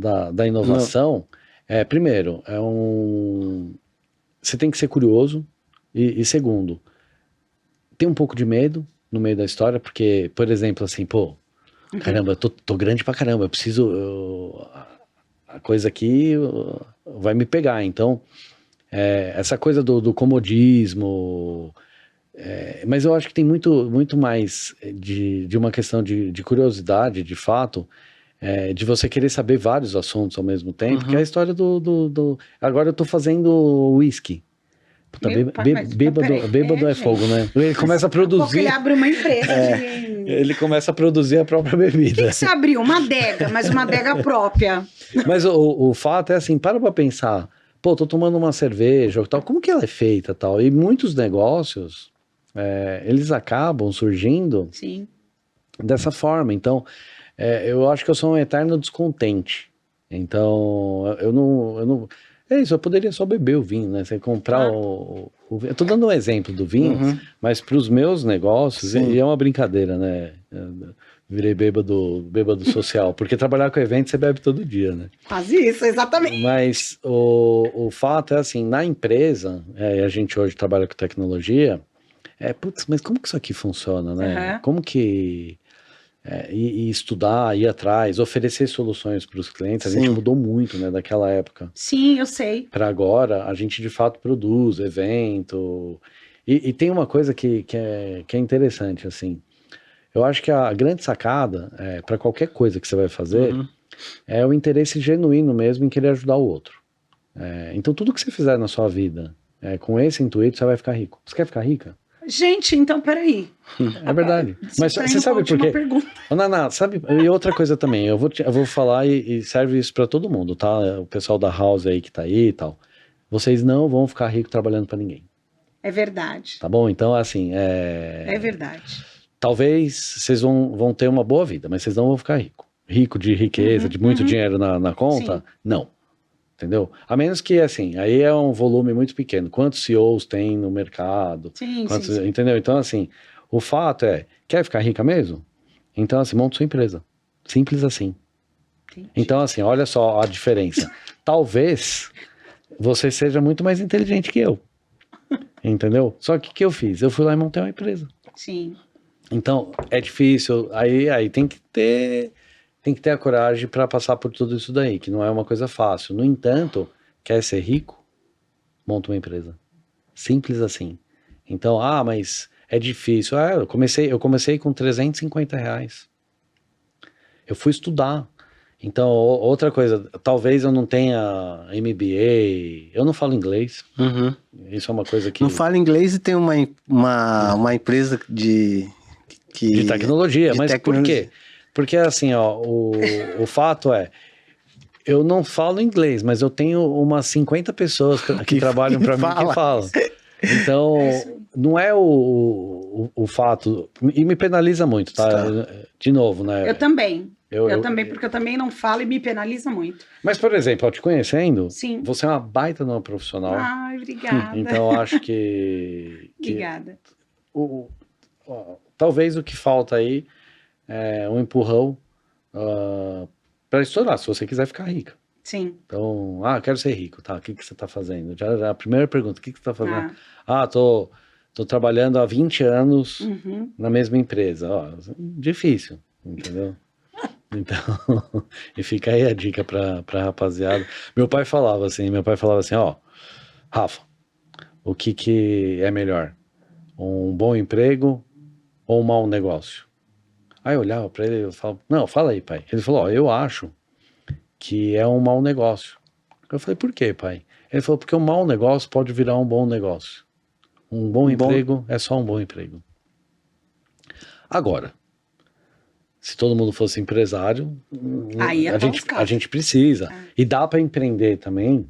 inovação... primeiro, você tem que ser curioso e segundo, tem um pouco de medo no meio da história, porque, por exemplo, assim, pô, caramba, eu tô grande pra caramba, eu preciso, a coisa aqui vai me pegar, então, essa coisa do comodismo, mas eu acho que tem muito mais de uma questão de curiosidade, de fato, de você querer saber vários assuntos ao mesmo tempo, que é a história Agora eu tô fazendo whisky. Puta, bêbado é fogo, né? Ele começa a produzir... Ele abre uma empresa Ele começa a produzir a própria bebida. O que você abriu? Uma adega, mas uma adega própria. Mas o fato é assim, para pensar, pô, tô tomando uma cerveja, tal, como que ela é feita, tal? E muitos negócios, eles acabam surgindo Sim. dessa forma. Então, eu acho que eu sou um eterno descontente. Então, eu não... É isso, eu poderia só beber o vinho, né? Você comprar o vinho. Eu tô dando um exemplo do vinho, mas para os meus negócios, e é uma brincadeira, né? Virei bêbado social, porque trabalhar com evento você bebe todo dia, né? Quase isso, exatamente. Mas o fato é assim, na empresa, a gente hoje trabalha com tecnologia, putz, mas como que isso aqui funciona, né? Como que... e estudar, ir atrás, oferecer soluções para os clientes, a gente mudou muito, né, daquela época. Sim, eu sei. Para agora, a gente de fato produz evento, e tem uma coisa que é interessante, assim, eu acho que a grande sacada, para qualquer coisa que você vai fazer, é o interesse genuíno mesmo em querer ajudar o outro. Então tudo que você fizer na sua vida, com esse intuito, você vai ficar rico. Você quer ficar rica? Gente, então peraí. É verdade. Mas você sabe por quê? Naná, sabe? E outra coisa também, eu vou falar e serve isso pra todo mundo, tá? O pessoal da House aí que tá aí e tal. Vocês não vão ficar ricos trabalhando pra ninguém. É verdade. Tá bom? Então, assim, É verdade. Talvez vocês vão ter uma boa vida, mas vocês não vão ficar ricos. Rico de riqueza, de muito dinheiro na conta? Sim. Não. Entendeu? A menos que, assim, aí é um volume muito pequeno. Quantos CEOs tem no mercado? Sim. Entendeu? Então, assim, o fato quer ficar rica mesmo? Então, assim, monta sua empresa. Simples assim. Entendi. Então, assim, olha só a diferença. Talvez você seja muito mais inteligente que eu. Entendeu? Só que o que eu fiz? Eu fui lá e montei uma empresa. Sim. Então, é difícil. Aí tem que ter a coragem para passar por tudo isso daí, que não é uma coisa fácil. No entanto, quer ser rico? Monta uma empresa. Simples assim. Então, mas é difícil. Eu comecei com R$350. Eu fui estudar. Então, outra coisa, talvez eu não tenha MBA, eu não falo inglês. Isso é uma coisa que... Não fala inglês e tem uma empresa de tecnologia, mas por quê? Porque assim, o fato eu não falo inglês, mas eu tenho umas 50 pessoas que trabalham para mim que falam. Então, não é o fato, e me penaliza muito, tá? De novo, né? Eu também. Eu também, porque eu também não falo e me penaliza muito. Mas, por exemplo, te conhecendo, sim, você é uma baita numa profissional. Ai, obrigada. Então, eu acho que obrigada. Talvez o que falta aí um empurrão para estourar, se você quiser ficar rica. Sim. Então, quero ser rico, tá? O que você tá fazendo? Já a primeira pergunta, o que você tá fazendo? Ah. Tô trabalhando há 20 anos Uhum. na mesma empresa. Ó, difícil, entendeu? Então, e fica aí a dica pra rapaziada. Meu pai falava assim, ó, Rafa, o que é melhor? Um bom emprego ou um mau negócio? Aí eu olhava pra ele e eu falava, não, fala aí, pai. Ele falou, ó, eu acho que é um mau negócio. Eu falei, por quê, pai? Ele falou, porque um mau negócio pode virar um bom negócio. Um bom emprego é só um bom emprego. Agora, se todo mundo fosse empresário, Aí a gente precisa. E dá para empreender também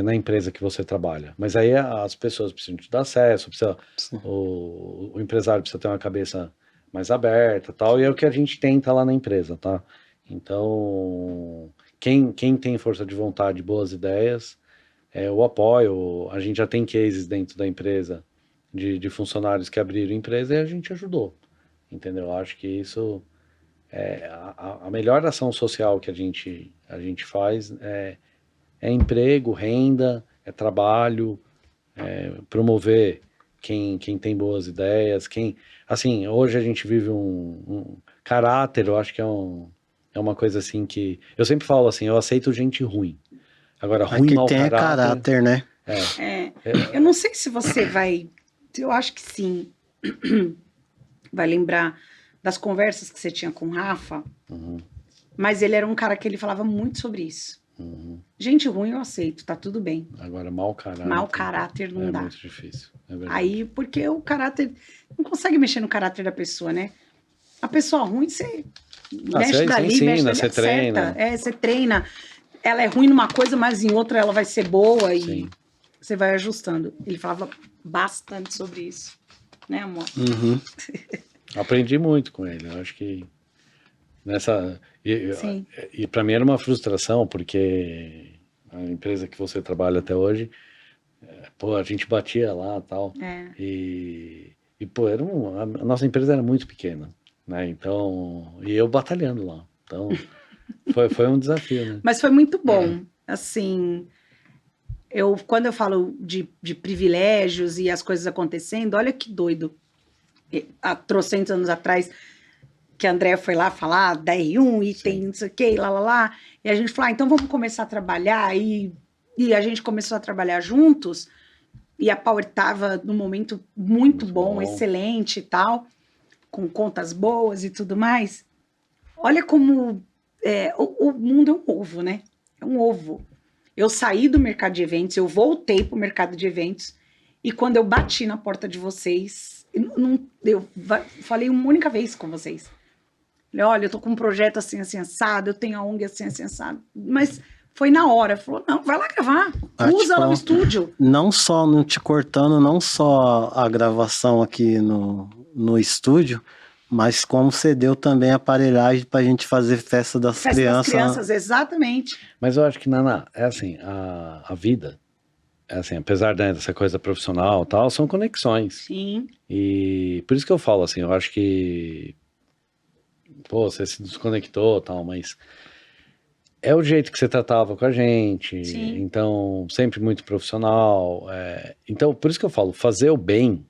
na empresa que você trabalha. Mas aí as pessoas precisam te dar acesso, o empresário precisa ter uma cabeça mais aberta, tal, e é o que a gente tenta lá na empresa, tá? Então, quem tem força de vontade, boas ideias, eu apoio. A gente já tem cases dentro da empresa de funcionários que abriram empresa e a gente ajudou, entendeu? Acho que isso é a melhor ação social que a gente faz é emprego, renda, é trabalho, promover quem tem boas ideias, assim, hoje a gente vive um caráter, eu acho que é uma coisa assim que, eu sempre falo assim, eu aceito gente ruim, agora ruim, que mau tem caráter, né? Eu não sei se você vai, eu acho que sim, vai lembrar das conversas que você tinha com o Rafa, mas ele era um cara que ele falava muito sobre isso. Gente ruim eu aceito, tá tudo bem. Agora, mau caráter. Mau caráter não dá. É muito difícil. É verdade. Aí, porque o caráter, não consegue mexer no caráter da pessoa, né? A pessoa ruim, você mexe dali, ensina, mexe dali, você treina. Você treina. Ela é ruim numa coisa, mas em outra ela vai ser boa e Sim. você vai ajustando. Ele falava bastante sobre isso, né, amor? Aprendi muito com ele. Eu acho que nessa... Sim. E para mim era uma frustração, porque a empresa que você trabalha até hoje, a gente batia lá e tal. E pô, a nossa empresa era muito pequena, né? Então, e eu batalhando lá. Então, foi um desafio, né? Mas foi muito bom. Assim, quando eu falo de privilégios e as coisas acontecendo, olha que doido. Há trocentos anos atrás, que a Andrea foi lá falar da R1 e tem não sei o que, lá. E a gente falou, então vamos começar a trabalhar. E a gente começou a trabalhar juntos. E a Power estava num momento muito bom, excelente e tal, com contas boas e tudo mais. Olha como o mundo é um ovo, né? É um ovo. Eu saí do mercado de eventos, eu voltei para o mercado de eventos, e quando eu bati na porta de vocês, eu falei uma única vez com vocês. Falei, olha, eu tô com um projeto assim, assim, assado, eu tenho a ONG assim, assim, assado. Mas foi na hora. Falou, não, vai lá gravar. Usa lá o estúdio. Não só, não te cortando, não só a gravação aqui no estúdio, mas como você deu também aparelhagem pra gente fazer festa das crianças. Festa das crianças, exatamente. Mas eu acho que, Naná, é assim, a vida, é assim, apesar dessa coisa profissional e tal, são conexões. Sim. E por isso que eu falo assim, eu acho que pô, você se desconectou e tal, mas é o jeito que você tratava com a gente. Sim. Então, sempre muito profissional. Então, por isso que eu falo, fazer o bem.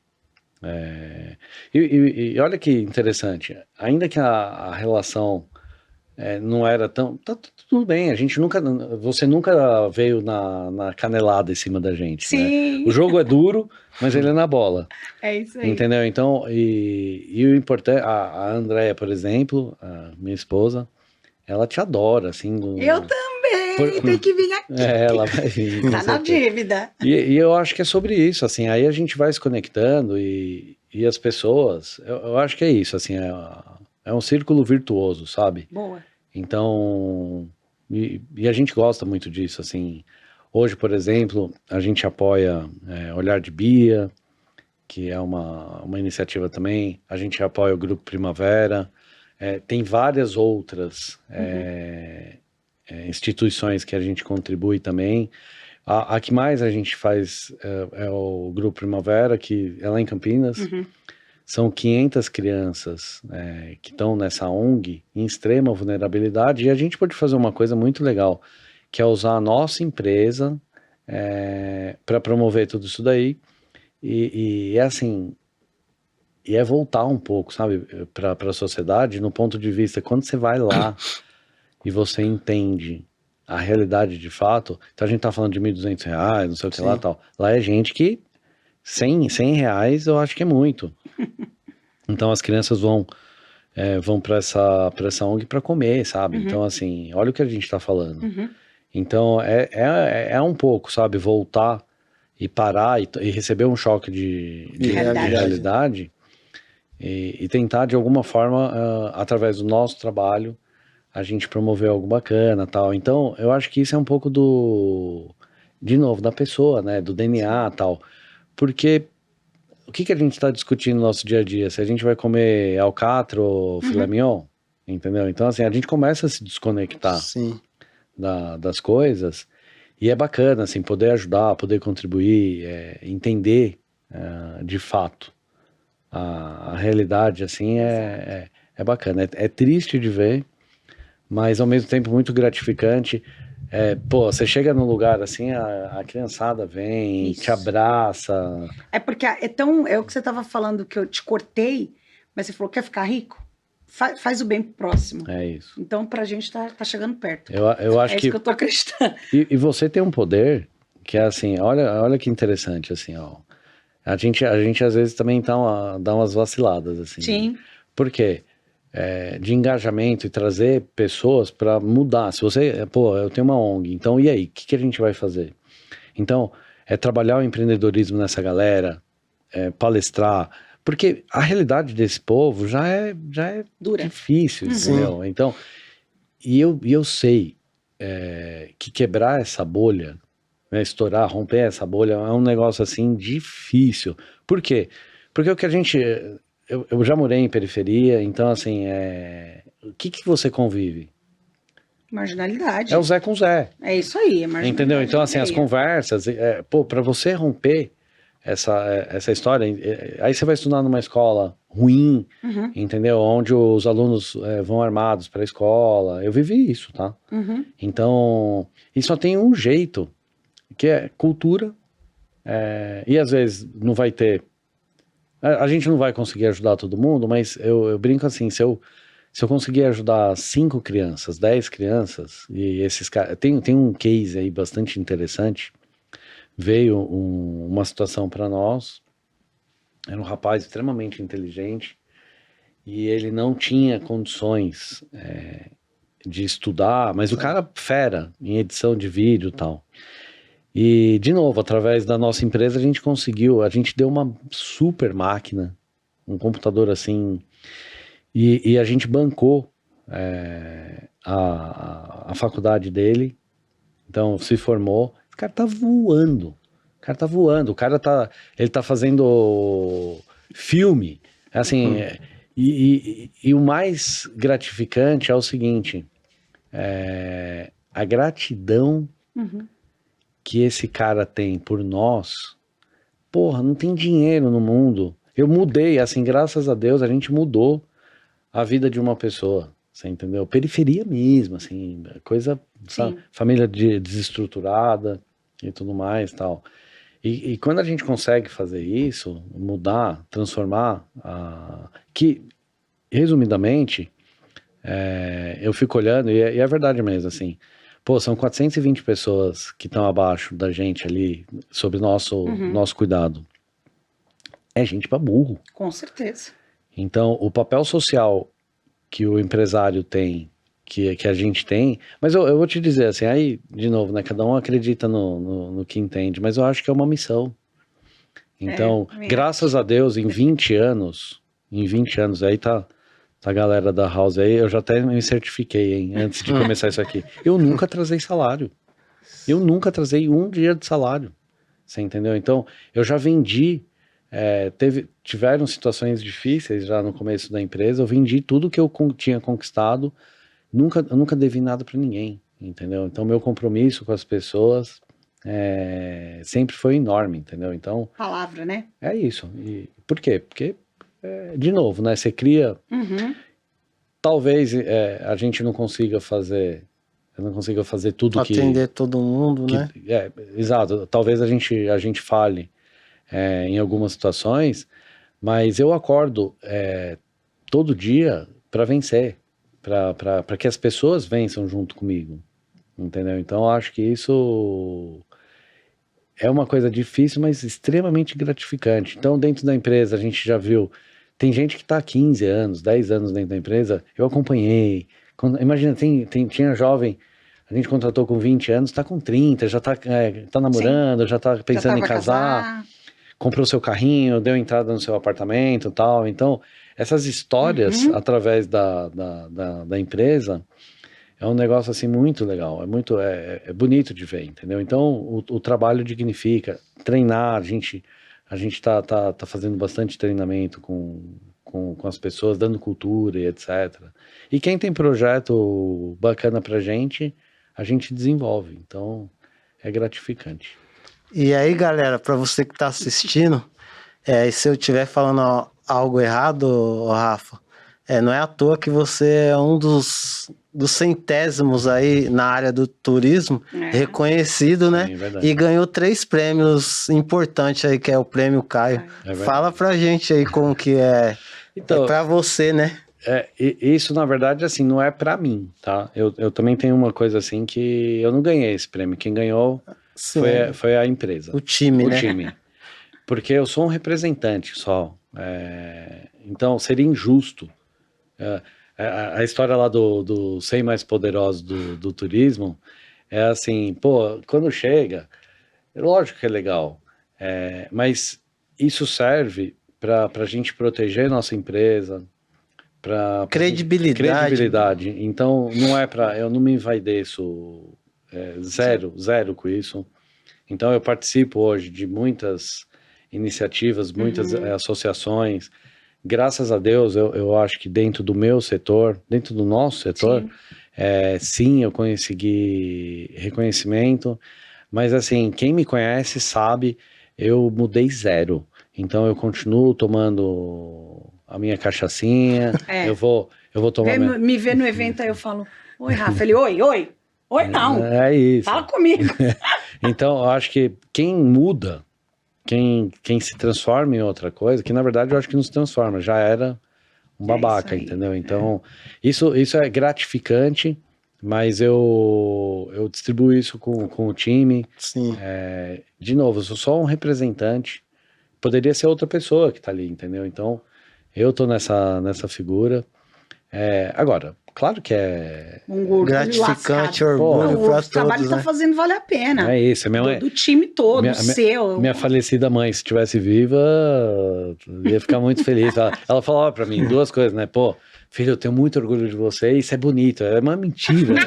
E olha que interessante, ainda que a relação não era tão... Tá tudo bem, você nunca veio na canelada em cima da gente. Sim. Né? O jogo é duro, mas ele é na bola. É isso aí. Entendeu? Então, e o importante, a Andrea, por exemplo, a minha esposa, ela te adora, assim. Eu também, tem que vir aqui. Ela vai vir. Tá na dívida. E eu acho que é sobre isso, assim, aí a gente vai se conectando e as pessoas, eu acho que é isso, assim, é um círculo virtuoso, sabe? Boa. Então, e a gente gosta muito disso, assim. Hoje, por exemplo, a gente apoia Olhar de Bia, que é uma iniciativa também. A gente apoia o Grupo Primavera. Tem várias outras instituições que a gente contribui também. A que mais a gente faz é o Grupo Primavera, que é lá em Campinas. São 500 crianças que estão nessa ONG em extrema vulnerabilidade. E a gente pode fazer uma coisa muito legal, que é usar a nossa empresa para promover tudo isso daí. E é assim, e é voltar um pouco, sabe, para a sociedade, no ponto de vista, quando você vai lá e você entende a realidade de fato, então a gente tá falando de R$ 1.200, não sei o que lá e tal. Lá é gente que 100 reais eu acho que é muito. Então as crianças vão para essa ONG para comer, sabe? Então, assim, olha o que a gente tá falando. Então, é um pouco, sabe? Voltar e parar e receber um choque de realidade e tentar, de alguma forma, através do nosso trabalho, a gente promover algo bacana, tal. Então, eu acho que isso é um pouco de novo, da pessoa, né? Do DNA, tal. Porque o que a gente está discutindo no nosso dia a dia? Se a gente vai comer alcatra ou filé mignon, entendeu? Então, assim, a gente começa a se desconectar das coisas e é bacana, assim, poder ajudar, poder contribuir, entender de fato a realidade, assim, é bacana. É triste de ver, mas ao mesmo tempo muito gratificante. Pô, você chega num lugar assim, a criançada vem, te abraça. É porque é o que você estava falando, que eu te cortei, mas você falou, quer ficar rico? Faz o bem pro próximo. É isso. Então, pra gente tá chegando perto. Eu acho isso que eu tô acreditando. E você tem um poder que é assim, olha que interessante, assim, ó. A gente às vezes também dá umas vaciladas, assim. Sim. Por quê? De engajamento e trazer pessoas para mudar. Se você, pô, eu tenho uma ONG, então e aí? O que a gente vai fazer? Então, trabalhar o empreendedorismo nessa galera, palestrar, porque a realidade desse povo já é dura, difícil, entendeu? Então, e eu sei que quebrar essa bolha, né, estourar, romper essa bolha, é um negócio assim difícil. Por quê? Porque o que a gente... Eu já morei em periferia, então assim, o que você convive? Marginalidade. É o Zé com Zé. É isso aí, é marginalidade. Entendeu? Então assim, as conversas, para você romper essa história, aí você vai estudar numa escola ruim, entendeu? Onde os alunos vão armados para a escola. Eu vivi isso, tá? Então, e só tem um jeito, que é cultura, e às vezes não vai ter. A gente não vai conseguir ajudar todo mundo, mas eu brinco assim, se eu conseguir ajudar 5 crianças, 10 crianças, e esses caras... Tem um case aí bastante interessante. Veio uma situação para nós, era um rapaz extremamente inteligente, e ele não tinha condições de estudar, mas o cara fera em edição de vídeo e tal. E, de novo, através da nossa empresa, a gente deu uma super máquina, um computador assim, e a gente bancou a faculdade dele, então se formou, o cara tá voando, ele tá fazendo filme, assim, e o mais gratificante é o seguinte, a gratidão que esse cara tem por nós, porra, não tem dinheiro no mundo. Eu mudei, assim, graças a Deus, a gente mudou a vida de uma pessoa, você entendeu? Periferia mesmo, assim, coisa, sabe? Família desestruturada e tudo mais, tal. E quando a gente consegue fazer isso, mudar, transformar, que, resumidamente, eu fico olhando, e é verdade mesmo, assim, pô, são 420 pessoas que estão abaixo da gente ali, sob nosso cuidado. É gente pra burro. Com certeza. Então, o papel social que o empresário tem, que a gente tem... Mas eu vou te dizer, assim, aí, de novo, né, cada um acredita no que entende, mas eu acho que é uma missão. Então, graças a Deus, em 20 anos, aí tá... A galera da House aí, eu já até me certifiquei, hein, antes de começar isso aqui. Eu nunca atrasei salário. Eu nunca atrasei um dia de salário. Você entendeu? Então, eu já vendi, tiveram situações difíceis já no começo da empresa, eu vendi tudo que eu tinha conquistado, eu nunca devi nada para ninguém, entendeu? Então, meu compromisso com as pessoas sempre foi enorme, entendeu? Então... Palavra, né? É isso. E por quê? Porque de novo, né? Você cria... Talvez a gente não consiga fazer eu não consiga fazer tudo que... Atender todo mundo, né? Exato. Talvez a gente fale em algumas situações, mas eu acordo todo dia para vencer, para que as pessoas vençam junto comigo, entendeu? Então, eu acho que isso é uma coisa difícil, mas extremamente gratificante. Então, dentro da empresa, a gente já viu, tem gente que está há 15 anos, 10 anos dentro da empresa, eu acompanhei. Imagina, tinha jovem, a gente contratou com 20 anos, está com 30, já está namorando, já está pensando em casar, comprou seu carrinho, deu entrada no seu apartamento e tal. Então, essas histórias, através da empresa, é um negócio assim muito legal, é bonito de ver, entendeu? Então, o trabalho dignifica, treinar, a gente tá fazendo bastante treinamento com as pessoas, dando cultura e etc. E quem tem projeto bacana pra gente, a gente desenvolve, então é gratificante. E aí, galera, para você que tá assistindo, e se eu estiver falando algo errado, Rafa, não é à toa que você é um dos centésimos aí na área do turismo, reconhecido, né? Sim, e ganhou 3 prêmios importantes aí, que é o Prêmio Caio. Fala pra gente aí como que então, pra você, né? Isso, na verdade, assim, não é pra mim, tá? Eu também tenho uma coisa assim que eu não ganhei esse prêmio. Quem ganhou foi a empresa. O time, né? O time. Porque eu sou um representante só. Então, seria injusto. A história lá do 100 mais poderosos do turismo é assim, pô, quando chega, lógico que é legal, mas isso serve para a gente proteger nossa empresa, para credibilidade. Então, não é para, eu não me envaideço zero com isso. Então, eu participo hoje de muitas iniciativas, muitas associações. Graças a Deus, eu acho que dentro do meu setor, dentro do nosso setor, sim, eu consegui reconhecimento, mas assim, quem me conhece sabe, eu mudei zero. Então eu continuo tomando a minha cachaçinha, eu vou tomar... Me vê no evento, aí eu falo, oi, Rafa, ele, oi não, é isso. Fala comigo. Então, eu acho que quem muda, quem se transforma em outra coisa, que na verdade eu acho que não se transforma, já era um babaca, entendeu? Então, isso é gratificante, mas eu distribuo isso com o time. Sim. De novo, eu sou só um representante, poderia ser outra pessoa que tá ali, entendeu? Então, eu tô nessa figura. Agora, claro que é gratificante, orgulho para todos. O trabalho que tá fazendo vale a pena. É isso. Do time todo, seu. Minha falecida mãe, se estivesse viva, ia ficar muito feliz. Ela falava para mim 2 coisas, né? Pô, filho, eu tenho muito orgulho de você, isso é bonito. É uma mentira, né?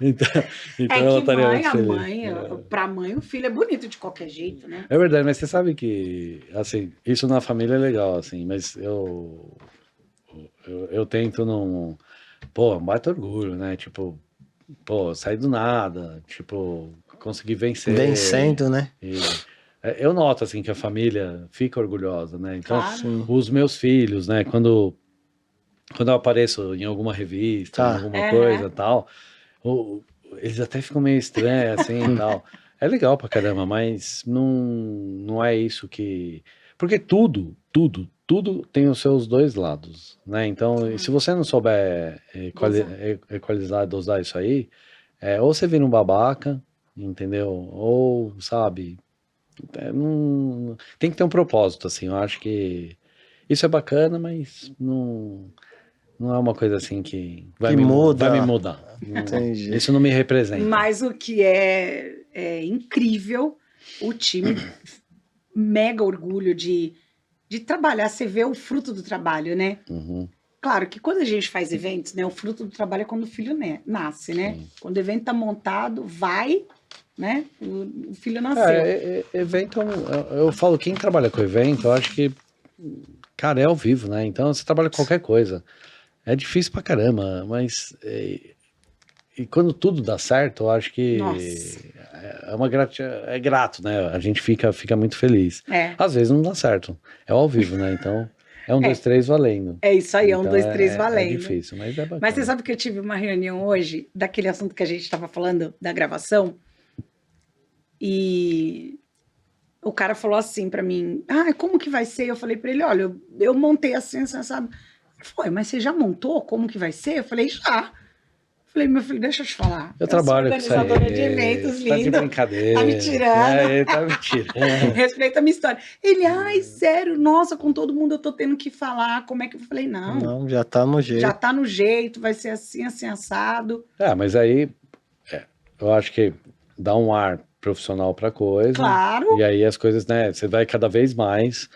então ela estaria muito feliz. Pra mãe, o filho é bonito de qualquer jeito, né? É verdade, mas você sabe que, assim, isso na família é legal, assim, mas eu tento não... Pô, baita orgulho, né? Tipo, pô, sair do nada, tipo, conseguir vencer. Vencendo, né? Eu noto, assim, que a família fica orgulhosa, né? Então, claro. Os meus filhos, né? Quando eu apareço em alguma revista, em alguma coisa e tal, eles até ficam meio estranhos, assim, e tal. É legal pra caramba, mas não é isso que... Porque tudo tem os seus 2 lados, né? Então, se você não souber equalizar, dosar isso aí, ou você vira um babaca, entendeu? Ou, sabe, tem que ter um propósito, assim. Eu acho que isso é bacana, mas não é uma coisa assim que vai me mudar. Entendi. Isso não me representa. Mas o que é incrível, o time mega orgulho de trabalhar, você vê o fruto do trabalho, né? Claro que quando a gente faz eventos, né, o fruto do trabalho é quando o filho nasce, né? Sim. Quando o evento tá montado, né? O filho nasceu. Evento, eu falo, quem trabalha com evento, eu acho que, cara, é ao vivo, né? Então você trabalha com qualquer coisa. É difícil pra caramba, mas... E quando tudo dá certo, eu acho que é grato, né? A gente fica muito feliz. Às vezes não dá certo. É ao vivo, né? Então... É 1, 2, 3 valendo. É isso aí, é 1, Então 2, 3 é valendo. difícil, mas é bacana. Mas você sabe que eu tive uma reunião hoje, daquele assunto que a gente estava falando, da gravação, e o cara falou assim para mim, como que vai ser? Eu falei para ele, olha, eu montei assim, sabe? Ele falou, mas você já montou como que vai ser? Eu falei, já. Eu falei, meu filho, deixa eu te falar. Eu trabalho com isso aí. Organizadora de eventos, Tá de lindo. brincadeira. Tá me tirando. Tá me tirando. Respeita a minha história. Ele, sério, nossa, com todo mundo eu tô tendo que falar. Como é que eu falei? Não, já tá no jeito. já tá no jeito, vai ser assim, assim, assado. Mas aí eu acho que dá um ar profissional pra coisa. Claro. E aí as coisas, né? Você vai cada vez mais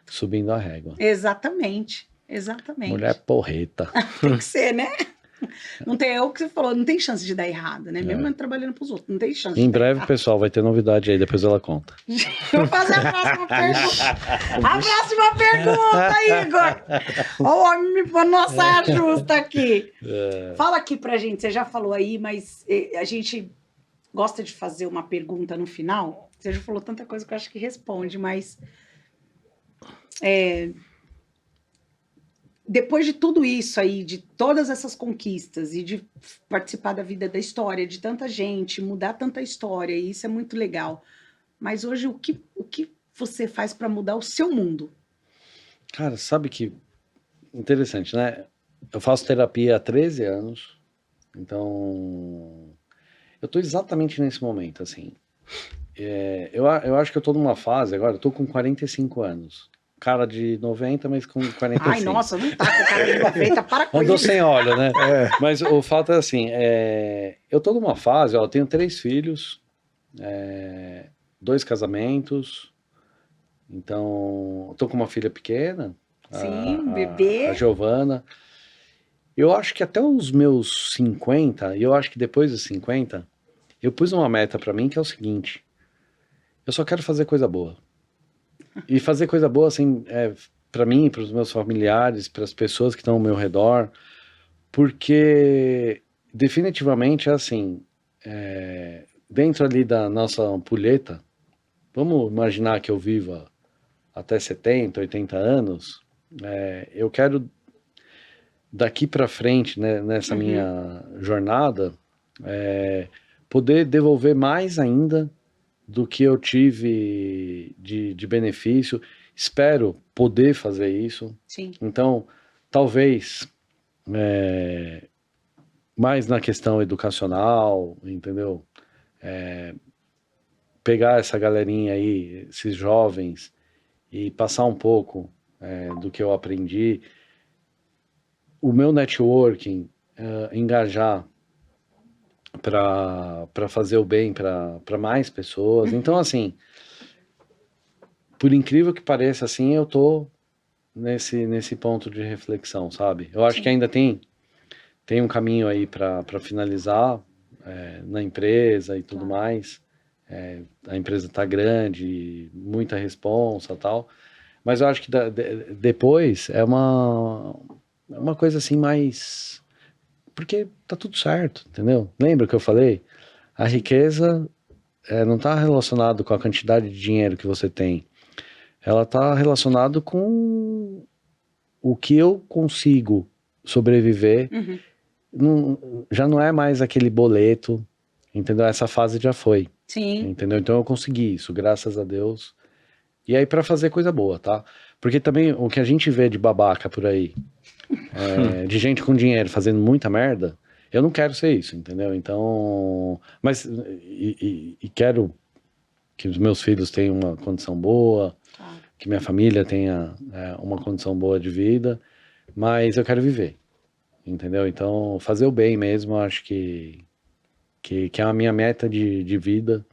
subindo a régua. Exatamente. Mulher porreta. Tem que ser, né? Não tem, é o que você falou, não tem chance de dar errado, né? Mesmo trabalhando pros outros, não tem chance Em de dar breve, errado. pessoal, vai ter novidade aí, depois ela conta. Vou fazer a próxima pergunta. A próxima pergunta, Igor. Ó, o homem me põe numa saia justa aqui. Fala aqui pra gente, você já falou aí, mas a gente gosta de fazer uma pergunta no final. Você já falou tanta coisa que eu acho que responde, mas... depois de tudo isso aí, de todas essas conquistas e de participar da vida da história de tanta gente, mudar tanta história, e isso é muito legal. Mas hoje, o que você faz para mudar o seu mundo? Cara, sabe que interessante, né? Eu faço terapia há 13 anos, então eu tô exatamente nesse momento, assim. Eu acho que eu tô numa fase agora, eu tô com 45 anos. Cara de 90, mas com 45. Ai, nossa, não tá com cara de 90, para com Andou isso. sem óleo, né? Mas o fato é assim, eu tô numa fase, eu tenho 3 filhos, 2 casamentos, então eu tô com uma filha pequena. Sim, bebê. A Giovana. Eu acho que até os meus 50, e eu acho que depois dos 50, eu pus uma meta pra mim que é o seguinte, eu só quero fazer coisa boa. E fazer coisa boa, assim, para mim, para os meus familiares, para as pessoas que estão ao meu redor, porque definitivamente é assim, dentro ali da nossa ampulheta, vamos imaginar que eu viva até 70, 80 anos, eu quero daqui para frente, né, nessa minha jornada, poder devolver mais ainda do que eu tive de benefício. Espero poder fazer isso. Sim. Então, talvez mais na questão educacional, entendeu? Pegar essa galerinha aí, esses jovens, e passar um pouco do que eu aprendi. O meu networking, engajar para fazer o bem para mais pessoas. Então, assim, por incrível que pareça, assim, eu tô nesse ponto de reflexão, sabe? Eu acho que ainda tem um caminho aí para finalizar na empresa e tudo mais. A empresa tá grande, muita responsa e tal, mas eu acho que depois é uma coisa assim mais... Porque tá tudo certo, entendeu? Lembra que eu falei? A riqueza não tá relacionada com a quantidade de dinheiro que você tem. Ela tá relacionada com o que eu consigo sobreviver. Já não é mais aquele boleto, entendeu? Essa fase já foi. Sim. Entendeu? Então eu consegui isso, graças a Deus. E aí para fazer coisa boa, tá? Porque também o que a gente vê de babaca por aí, de gente com dinheiro fazendo muita merda, eu não quero ser isso, entendeu? Então, mas e quero que os meus filhos tenham uma condição boa, que minha família tenha uma condição boa de vida, mas eu quero viver, entendeu? Então, fazer o bem mesmo, eu acho que é a minha meta de vida,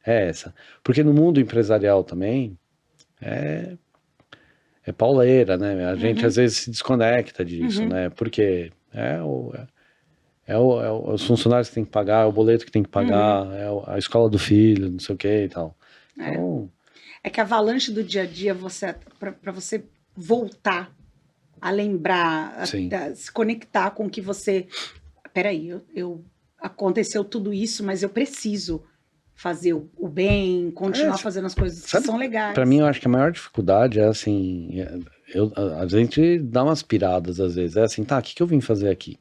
é essa. Porque no mundo empresarial também, é pauleira, né? A gente às vezes se desconecta disso, né? Porque os funcionários que tem que pagar, é o boleto que tem que pagar, a escola do filho, não sei o que e tal. Então, é que a avalanche do dia a dia, para você voltar a lembrar, a se conectar com o que você... Peraí, aconteceu tudo isso, mas eu preciso fazer o bem, continuar fazendo as coisas que são legais. Para mim, eu acho que a maior dificuldade é assim, a gente dá umas piradas às vezes. É assim, tá, o que eu vim fazer aqui?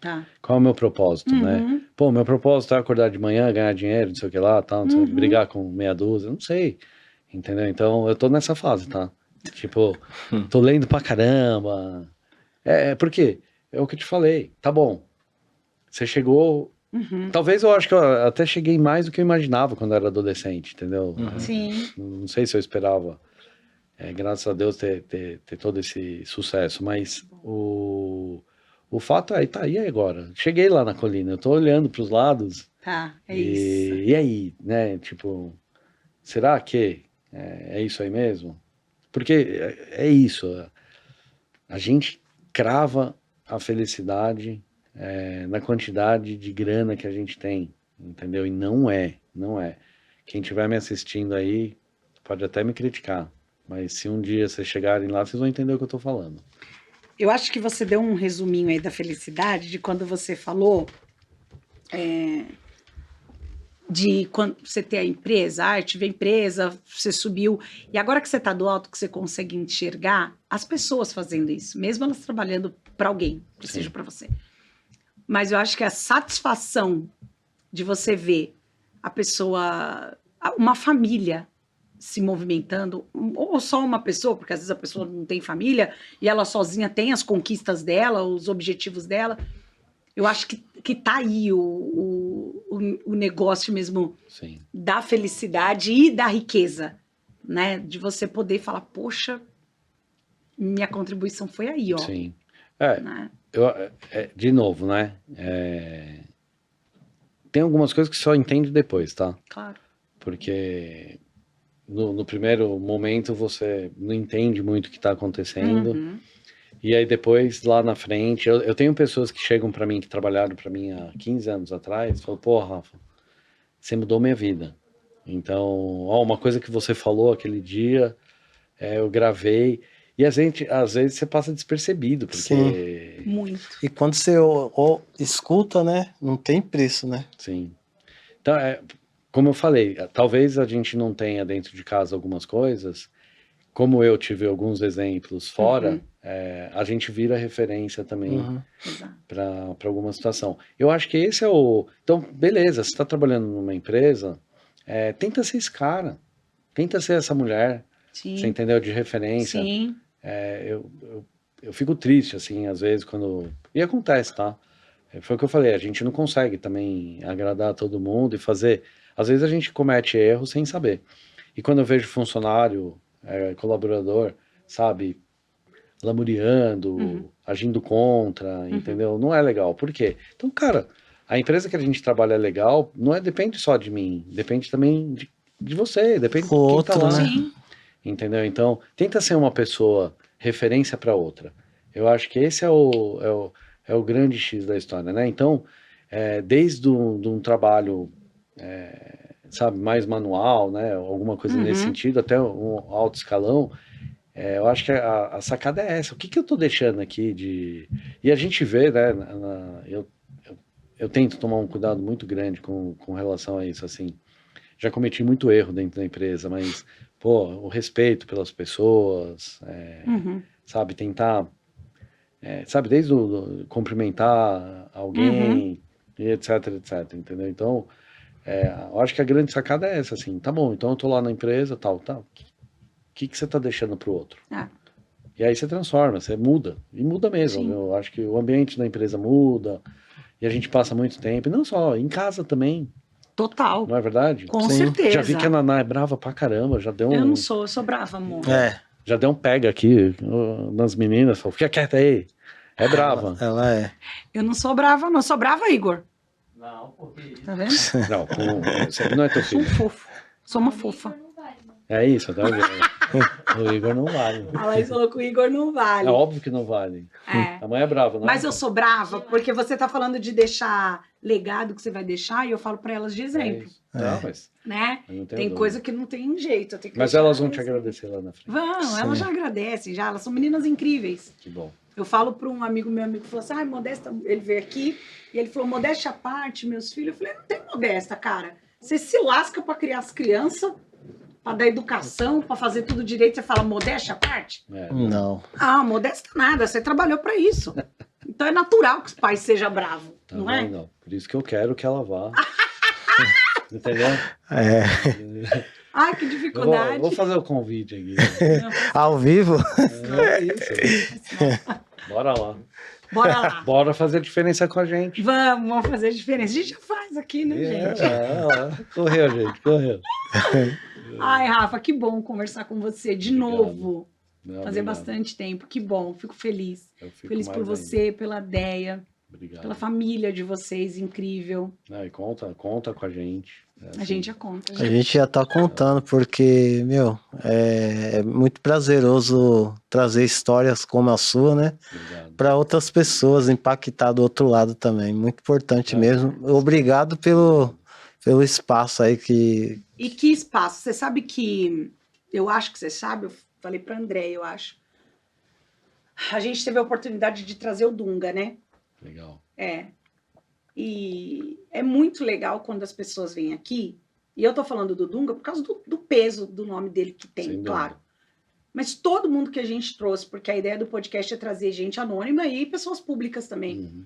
Tá. Qual é o meu propósito, né? Pô, meu propósito é acordar de manhã, ganhar dinheiro, não sei o que lá, tal, não sei, brigar com meia dúzia, não sei. Entendeu? Então, eu tô nessa fase, tá? Tipo, tô lendo pra caramba. Por quê? É o que eu te falei. Tá bom. Você chegou... Talvez eu acho que eu até cheguei mais do que eu imaginava quando eu era adolescente, entendeu? Sim. Não sei se eu esperava, graças a Deus, ter todo esse sucesso, mas o fato é, tá, e aí agora? Cheguei lá na colina, eu tô olhando pros lados Tá, é isso. e aí, né? Tipo, será que é isso aí mesmo? Porque é isso, a gente crava a felicidade na quantidade de grana que a gente tem, entendeu? E não é. Quem estiver me assistindo aí pode até me criticar, mas se um dia vocês chegarem lá, vocês vão entender o que eu tô falando. Eu acho que você deu um resuminho aí da felicidade de quando você falou de quando você ter a empresa, tive a empresa, você subiu, e agora que você está do alto, que você consegue enxergar as pessoas fazendo isso, mesmo elas trabalhando para alguém, que Sim. seja para você. Mas eu acho que a satisfação de você ver a pessoa, uma família se movimentando, ou só uma pessoa, porque às vezes a pessoa não tem família e ela sozinha tem as conquistas dela, os objetivos dela. Eu acho que tá aí o negócio mesmo Sim. da felicidade e da riqueza, né? De você poder falar, poxa, minha contribuição foi aí, ó. Sim. Né? De novo, né? Tem algumas coisas que só entende depois, tá? Claro. Porque no primeiro momento você não entende muito o que está acontecendo. E aí depois, lá na frente, eu tenho pessoas que chegam para mim, que trabalharam para mim há 15 anos atrás, falam, pô, Rafa, você mudou minha vida. Então, uma coisa que você falou aquele dia, eu gravei. E às vezes você passa despercebido, porque... Sim. Muito. E quando você escuta, né? Não tem preço, né? Sim. Então, como eu falei, talvez a gente não tenha dentro de casa algumas coisas, como eu tive alguns exemplos fora, a gente vira referência também para alguma situação. Eu acho que esse é o... Então, beleza, você está trabalhando numa empresa, tenta ser esse cara, tenta ser essa mulher, Sim. você entendeu, de referência. Sim. Eu fico triste, assim, às vezes, quando... E acontece, tá? Foi o que eu falei, a gente não consegue também agradar todo mundo e fazer... Às vezes a gente comete erros sem saber. E quando eu vejo funcionário, colaborador, sabe, lamuriando, agindo contra, entendeu? Não é legal. Por quê? Então, cara, a empresa que a gente trabalha é legal, depende só de mim, depende também de você, depende de quem tá lá. Sim. Entendeu? Então, tenta ser uma pessoa referência para outra. Eu acho que esse é o grande X da história, né? Então, desde um trabalho, sabe, mais manual, né? Alguma coisa nesse sentido, até um alto escalão, eu acho que a sacada é essa. O que eu tô deixando aqui de... E a gente vê, né? Eu tento tomar um cuidado muito grande com relação a isso, assim. Já cometi muito erro dentro da empresa, mas, pô, o respeito pelas pessoas, sabe, tentar, sabe, desde cumprimentar alguém, e etc, entendeu? Então, eu acho que a grande sacada é essa, assim, tá bom, então eu tô lá na empresa, tal, o que você tá deixando pro outro? E aí você transforma, você muda, e muda mesmo, eu acho que o ambiente da empresa muda, e a gente passa muito tempo, e não só, em casa também. Total. Não é verdade? Com certeza. Já vi que a Naná é brava pra caramba, já deu Eu não sou, eu sou brava, amor. Já deu um pega aqui nas meninas, falou, fica quieta aí. É brava. Ela é. Eu não sou brava, não. Sou brava, Igor. Não, porque... Tá vendo? Não, você não é teu Sou um filho. fofo. Sou uma fofa. É isso, tá vendo? O Igor não vale. A Laís falou que o Igor não vale. É óbvio que não vale. A mãe é brava, não é? Mas eu sou brava porque você tá falando de deixar legado que você vai deixar e eu falo pra elas de exemplo. Não, mas... Né? Eu não tenho Tem dúvida. coisa que não tem jeito. Eu tenho que Mas deixar elas vão te agradecer lá na frente. Vão, elas já agradecem, já. Elas são meninas incríveis. Que bom. Eu falo para um amigo, meu amigo falou assim, ai, Modesta, ele veio aqui e ele falou, modéstia à parte, meus filhos. Eu falei, não tem modesta, cara. Você se lasca para criar as crianças Pra dar educação, pra fazer tudo direito, você fala modéstia à parte? Não. Ah, modéstia nada, você trabalhou pra isso. Então é natural que os pais sejam bravos, Tá não vendo? é? Por isso que eu quero que ela vá. Entendeu? É. Ai, que dificuldade. Eu vou fazer o convite aqui. Ao vivo? É isso. Bora lá. Bora lá. Bora fazer diferença com a gente. Vamos fazer diferença. A gente já faz aqui, né, gente? Correu, gente, correu. Ai, Rafa, que bom conversar com você de Obrigado. novo. Não, Fazer obrigado. bastante tempo. Que bom, fico feliz. Eu fico Feliz mais por ainda. você, pela Deia, Obrigado. pela família de vocês, incrível. Não, e conta com a gente. A gente já conta. A gente já tá contando, porque, meu, é muito prazeroso trazer histórias como a sua, né? Obrigado. Para outras pessoas, impactar do outro lado também. Muito importante mesmo. Obrigado pelo espaço aí que. E que espaço? Você sabe que, eu acho que você sabe, eu falei para André, eu acho. A gente teve a oportunidade de trazer o Dunga, né? Legal. É. E é muito legal quando as pessoas vêm aqui, e eu tô falando do Dunga por causa do peso do nome dele que tem, Sem dúvida. claro. Mas todo mundo que a gente trouxe, porque a ideia do podcast é trazer gente anônima e pessoas públicas também. Uhum.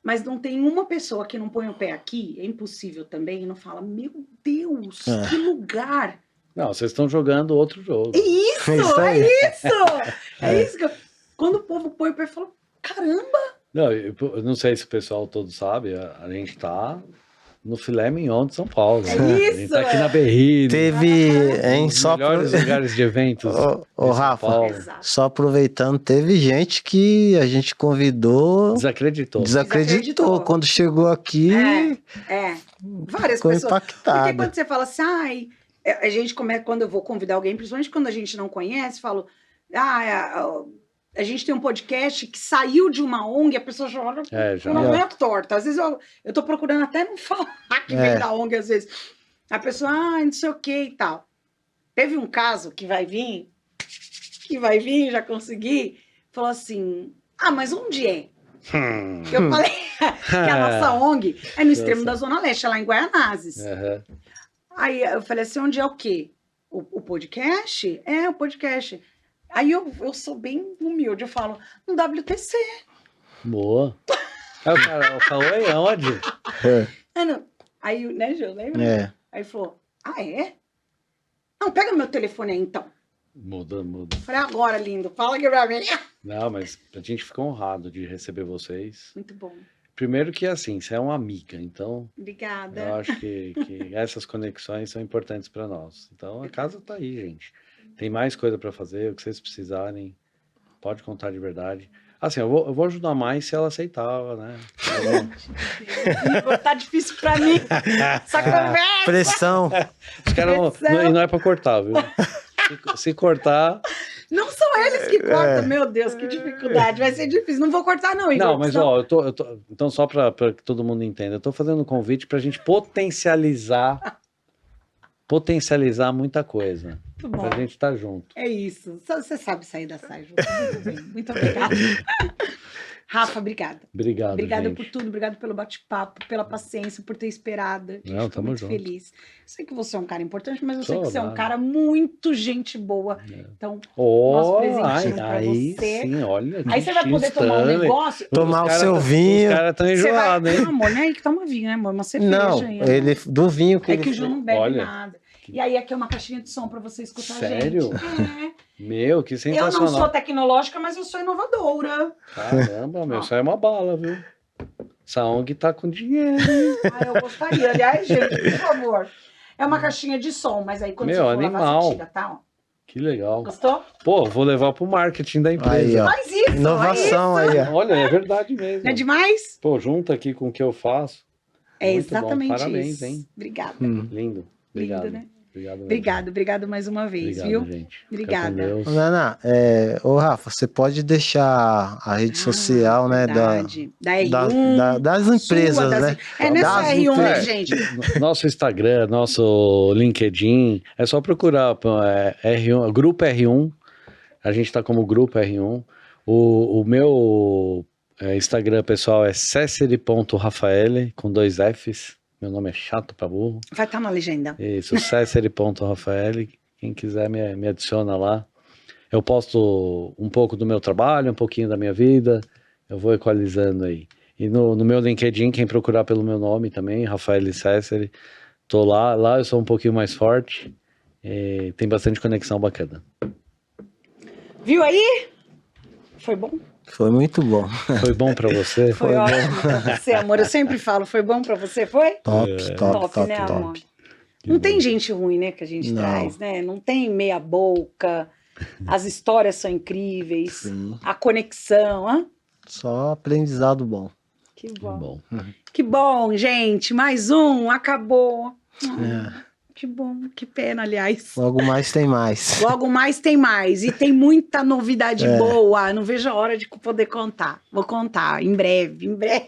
Mas não tem uma pessoa que não põe o pé aqui, é impossível também, e não fala, meu Deus, que lugar! Não, vocês estão jogando outro jogo. É isso, Isso aí. é isso! É isso que eu... Quando o povo põe o pé, eu falo, caramba! Não, eu não sei se o pessoal todo sabe, a gente tá no filé mignon de São Paulo. É né? A isso, gente tá aqui na Berrine, Teve, hein, nos só melhores lugares de eventos. Ô, de São Rafa, Paulo. Exato. só aproveitando, teve gente que a gente convidou, Desacreditou. desacreditou. Quando chegou aqui, Várias ficou pessoas. Porque impactada. quando você fala assim, ai, a gente começa, quando eu vou convidar alguém, principalmente quando a gente não conhece, falo, a gente tem um podcast que saiu de uma ONG, a pessoa já olha Já. com a torta. Às vezes eu tô procurando até não falar que vem da ONG, às vezes. A pessoa, não sei o que e tal. Teve um caso que vai vir, já consegui, falou assim, mas onde é? Eu falei que a nossa ONG é no extremo da Zona Leste, é lá em Guaianazes. Uhum. Aí eu falei assim, onde é o quê? O podcast? É, o podcast. Aí eu sou bem humilde, eu falo, no WTC. Boa. Aí o cara falou, oi, aonde? Aí, né, Gil, lembra? É. Aí falou, é? Não, pega meu telefone aí, então. Muda. Eu falei, agora, lindo, fala aqui pra mim. Não, mas a gente ficou honrado de receber vocês. Muito bom. Primeiro que, assim, você é uma amiga, então Obrigada. eu acho que essas conexões são importantes para nós. Então a casa tá aí, gente. Tem mais coisa para fazer, o que vocês precisarem, pode contar de verdade. Assim, eu vou ajudar mais se ela aceitar, né? Tá difícil pra mim. Essa conversa. Pressão. Os caras não é para cortar, viu? Se cortar... Não são eles que cortam, meu Deus, que dificuldade. Vai ser difícil. Não vou cortar, não, Igor. Não, mas ó, eu tô, então só para que todo mundo entenda, eu tô fazendo um convite pra gente potencializar muita coisa. Muito bom. Pra gente estar junto. É isso. Você sabe sair da saia junto. Muito bem. Muito obrigada. Rafa, obrigada. Obrigado, Obrigada gente. por tudo, obrigado pelo bate-papo, pela paciência, por ter esperado. Gente, Não, tô tamo muito junto. feliz. Sei que você é um cara importante, mas eu sei Sou, que você é um nada. cara muito gente boa. Então, Oh, nosso presentinho pra aí você. sim, olha. aí você vai poder tomar um negócio. Tomar o seu Os vinho. caras estão Você vai... enjoados, hein? Não, amor, não é aí que toma vinho, né, amor? Uma cerveja Não, aí, amor. ele do vinho que É ele que o Ju não bebe Olha. nada. E aí aqui é uma caixinha de som pra você escutar Sério? a gente. Meu, que Eu sensacional. não sou tecnológica, mas eu sou inovadora. Caramba, meu, isso aí é uma bala, viu? Essa ONG tá com dinheiro. Eu gostaria. Aliás, gente, por favor. É uma caixinha de som, mas aí quando Meu, você for animal. lavar, você tira, tá? Ó. Que legal. Gostou? Pô, vou levar pro marketing da Aí, empresa. ó. Faz isso. Inovação aí, ó. Olha, é verdade mesmo. Não é demais? Pô, junto aqui com o que eu faço. É Muito bom. exatamente Parabéns, isso. hein? Obrigada. Lindo. Obrigado. Lindo, né? Obrigado mesmo. Obrigado mais uma vez, Obrigado, viu? gente. Obrigada. Fica com Deus. Nana, ô Rafa, você pode deixar a rede social, né, verdade. Da R1, das empresas, das- né? É nessa Das R1, né, empresas. gente? Nosso Instagram, nosso LinkedIn, é só procurar R1, Grupo R1. A gente tá como Grupo R1. O meu Instagram pessoal é cecily.rafaele, com 2 Fs. Meu nome é chato pra burro. Vai estar na legenda. Isso, cesare.rafael. Quem quiser me adiciona lá. Eu posto um pouco do meu trabalho, um pouquinho da minha vida. Eu vou equalizando aí. E no meu LinkedIn, quem procurar pelo meu nome também, Rafael Cesare, tô lá. Lá eu sou um pouquinho mais forte. Tem bastante conexão bacana. Viu aí? Foi bom? Foi muito bom. Foi bom pra você? Foi ótimo pra você, amor. Eu sempre falo, foi bom pra você, foi? Top, Né, amor? Não tem gente ruim, né, que a gente traz, né? Não tem meia boca. As histórias são incríveis. Sim. A conexão, hã? Só aprendizado bom. Que bom. Que bom, gente. Mais um, acabou. Que bom, que pena, aliás. Logo mais tem mais. Logo mais tem mais. E tem muita novidade boa. Não vejo a hora de poder contar. Vou contar em breve, em breve.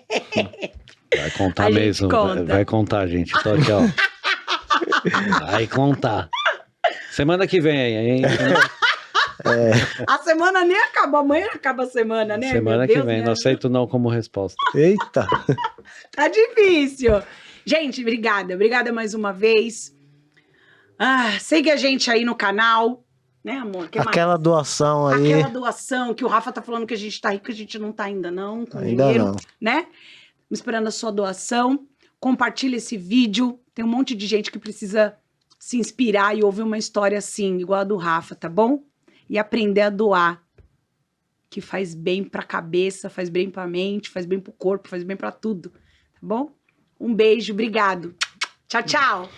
Vai contar A gente mesmo. conta. Vai contar, gente. Tô aqui, ó. Vai contar. Semana que vem, hein? A semana nem acabou. Amanhã acaba a semana, né? Semana Meu que Deus, vem. né? Não aceito não como resposta. Eita! Tá difícil. Gente, obrigada. Obrigada mais uma vez. Segue a gente aí no canal, né, amor? Que Aquela doação aí. Aquela doação que o Rafa tá falando que a gente tá rico, a gente não tá ainda não, com Ainda dinheiro, não. né? Esperando a sua doação. Compartilha esse vídeo. Tem um monte de gente que precisa se inspirar e ouvir uma história assim, igual a do Rafa, tá bom? E aprender a doar, que faz bem pra cabeça, faz bem pra mente, faz bem pro corpo, faz bem pra tudo, tá bom? Um beijo, obrigado. Tchau, tchau.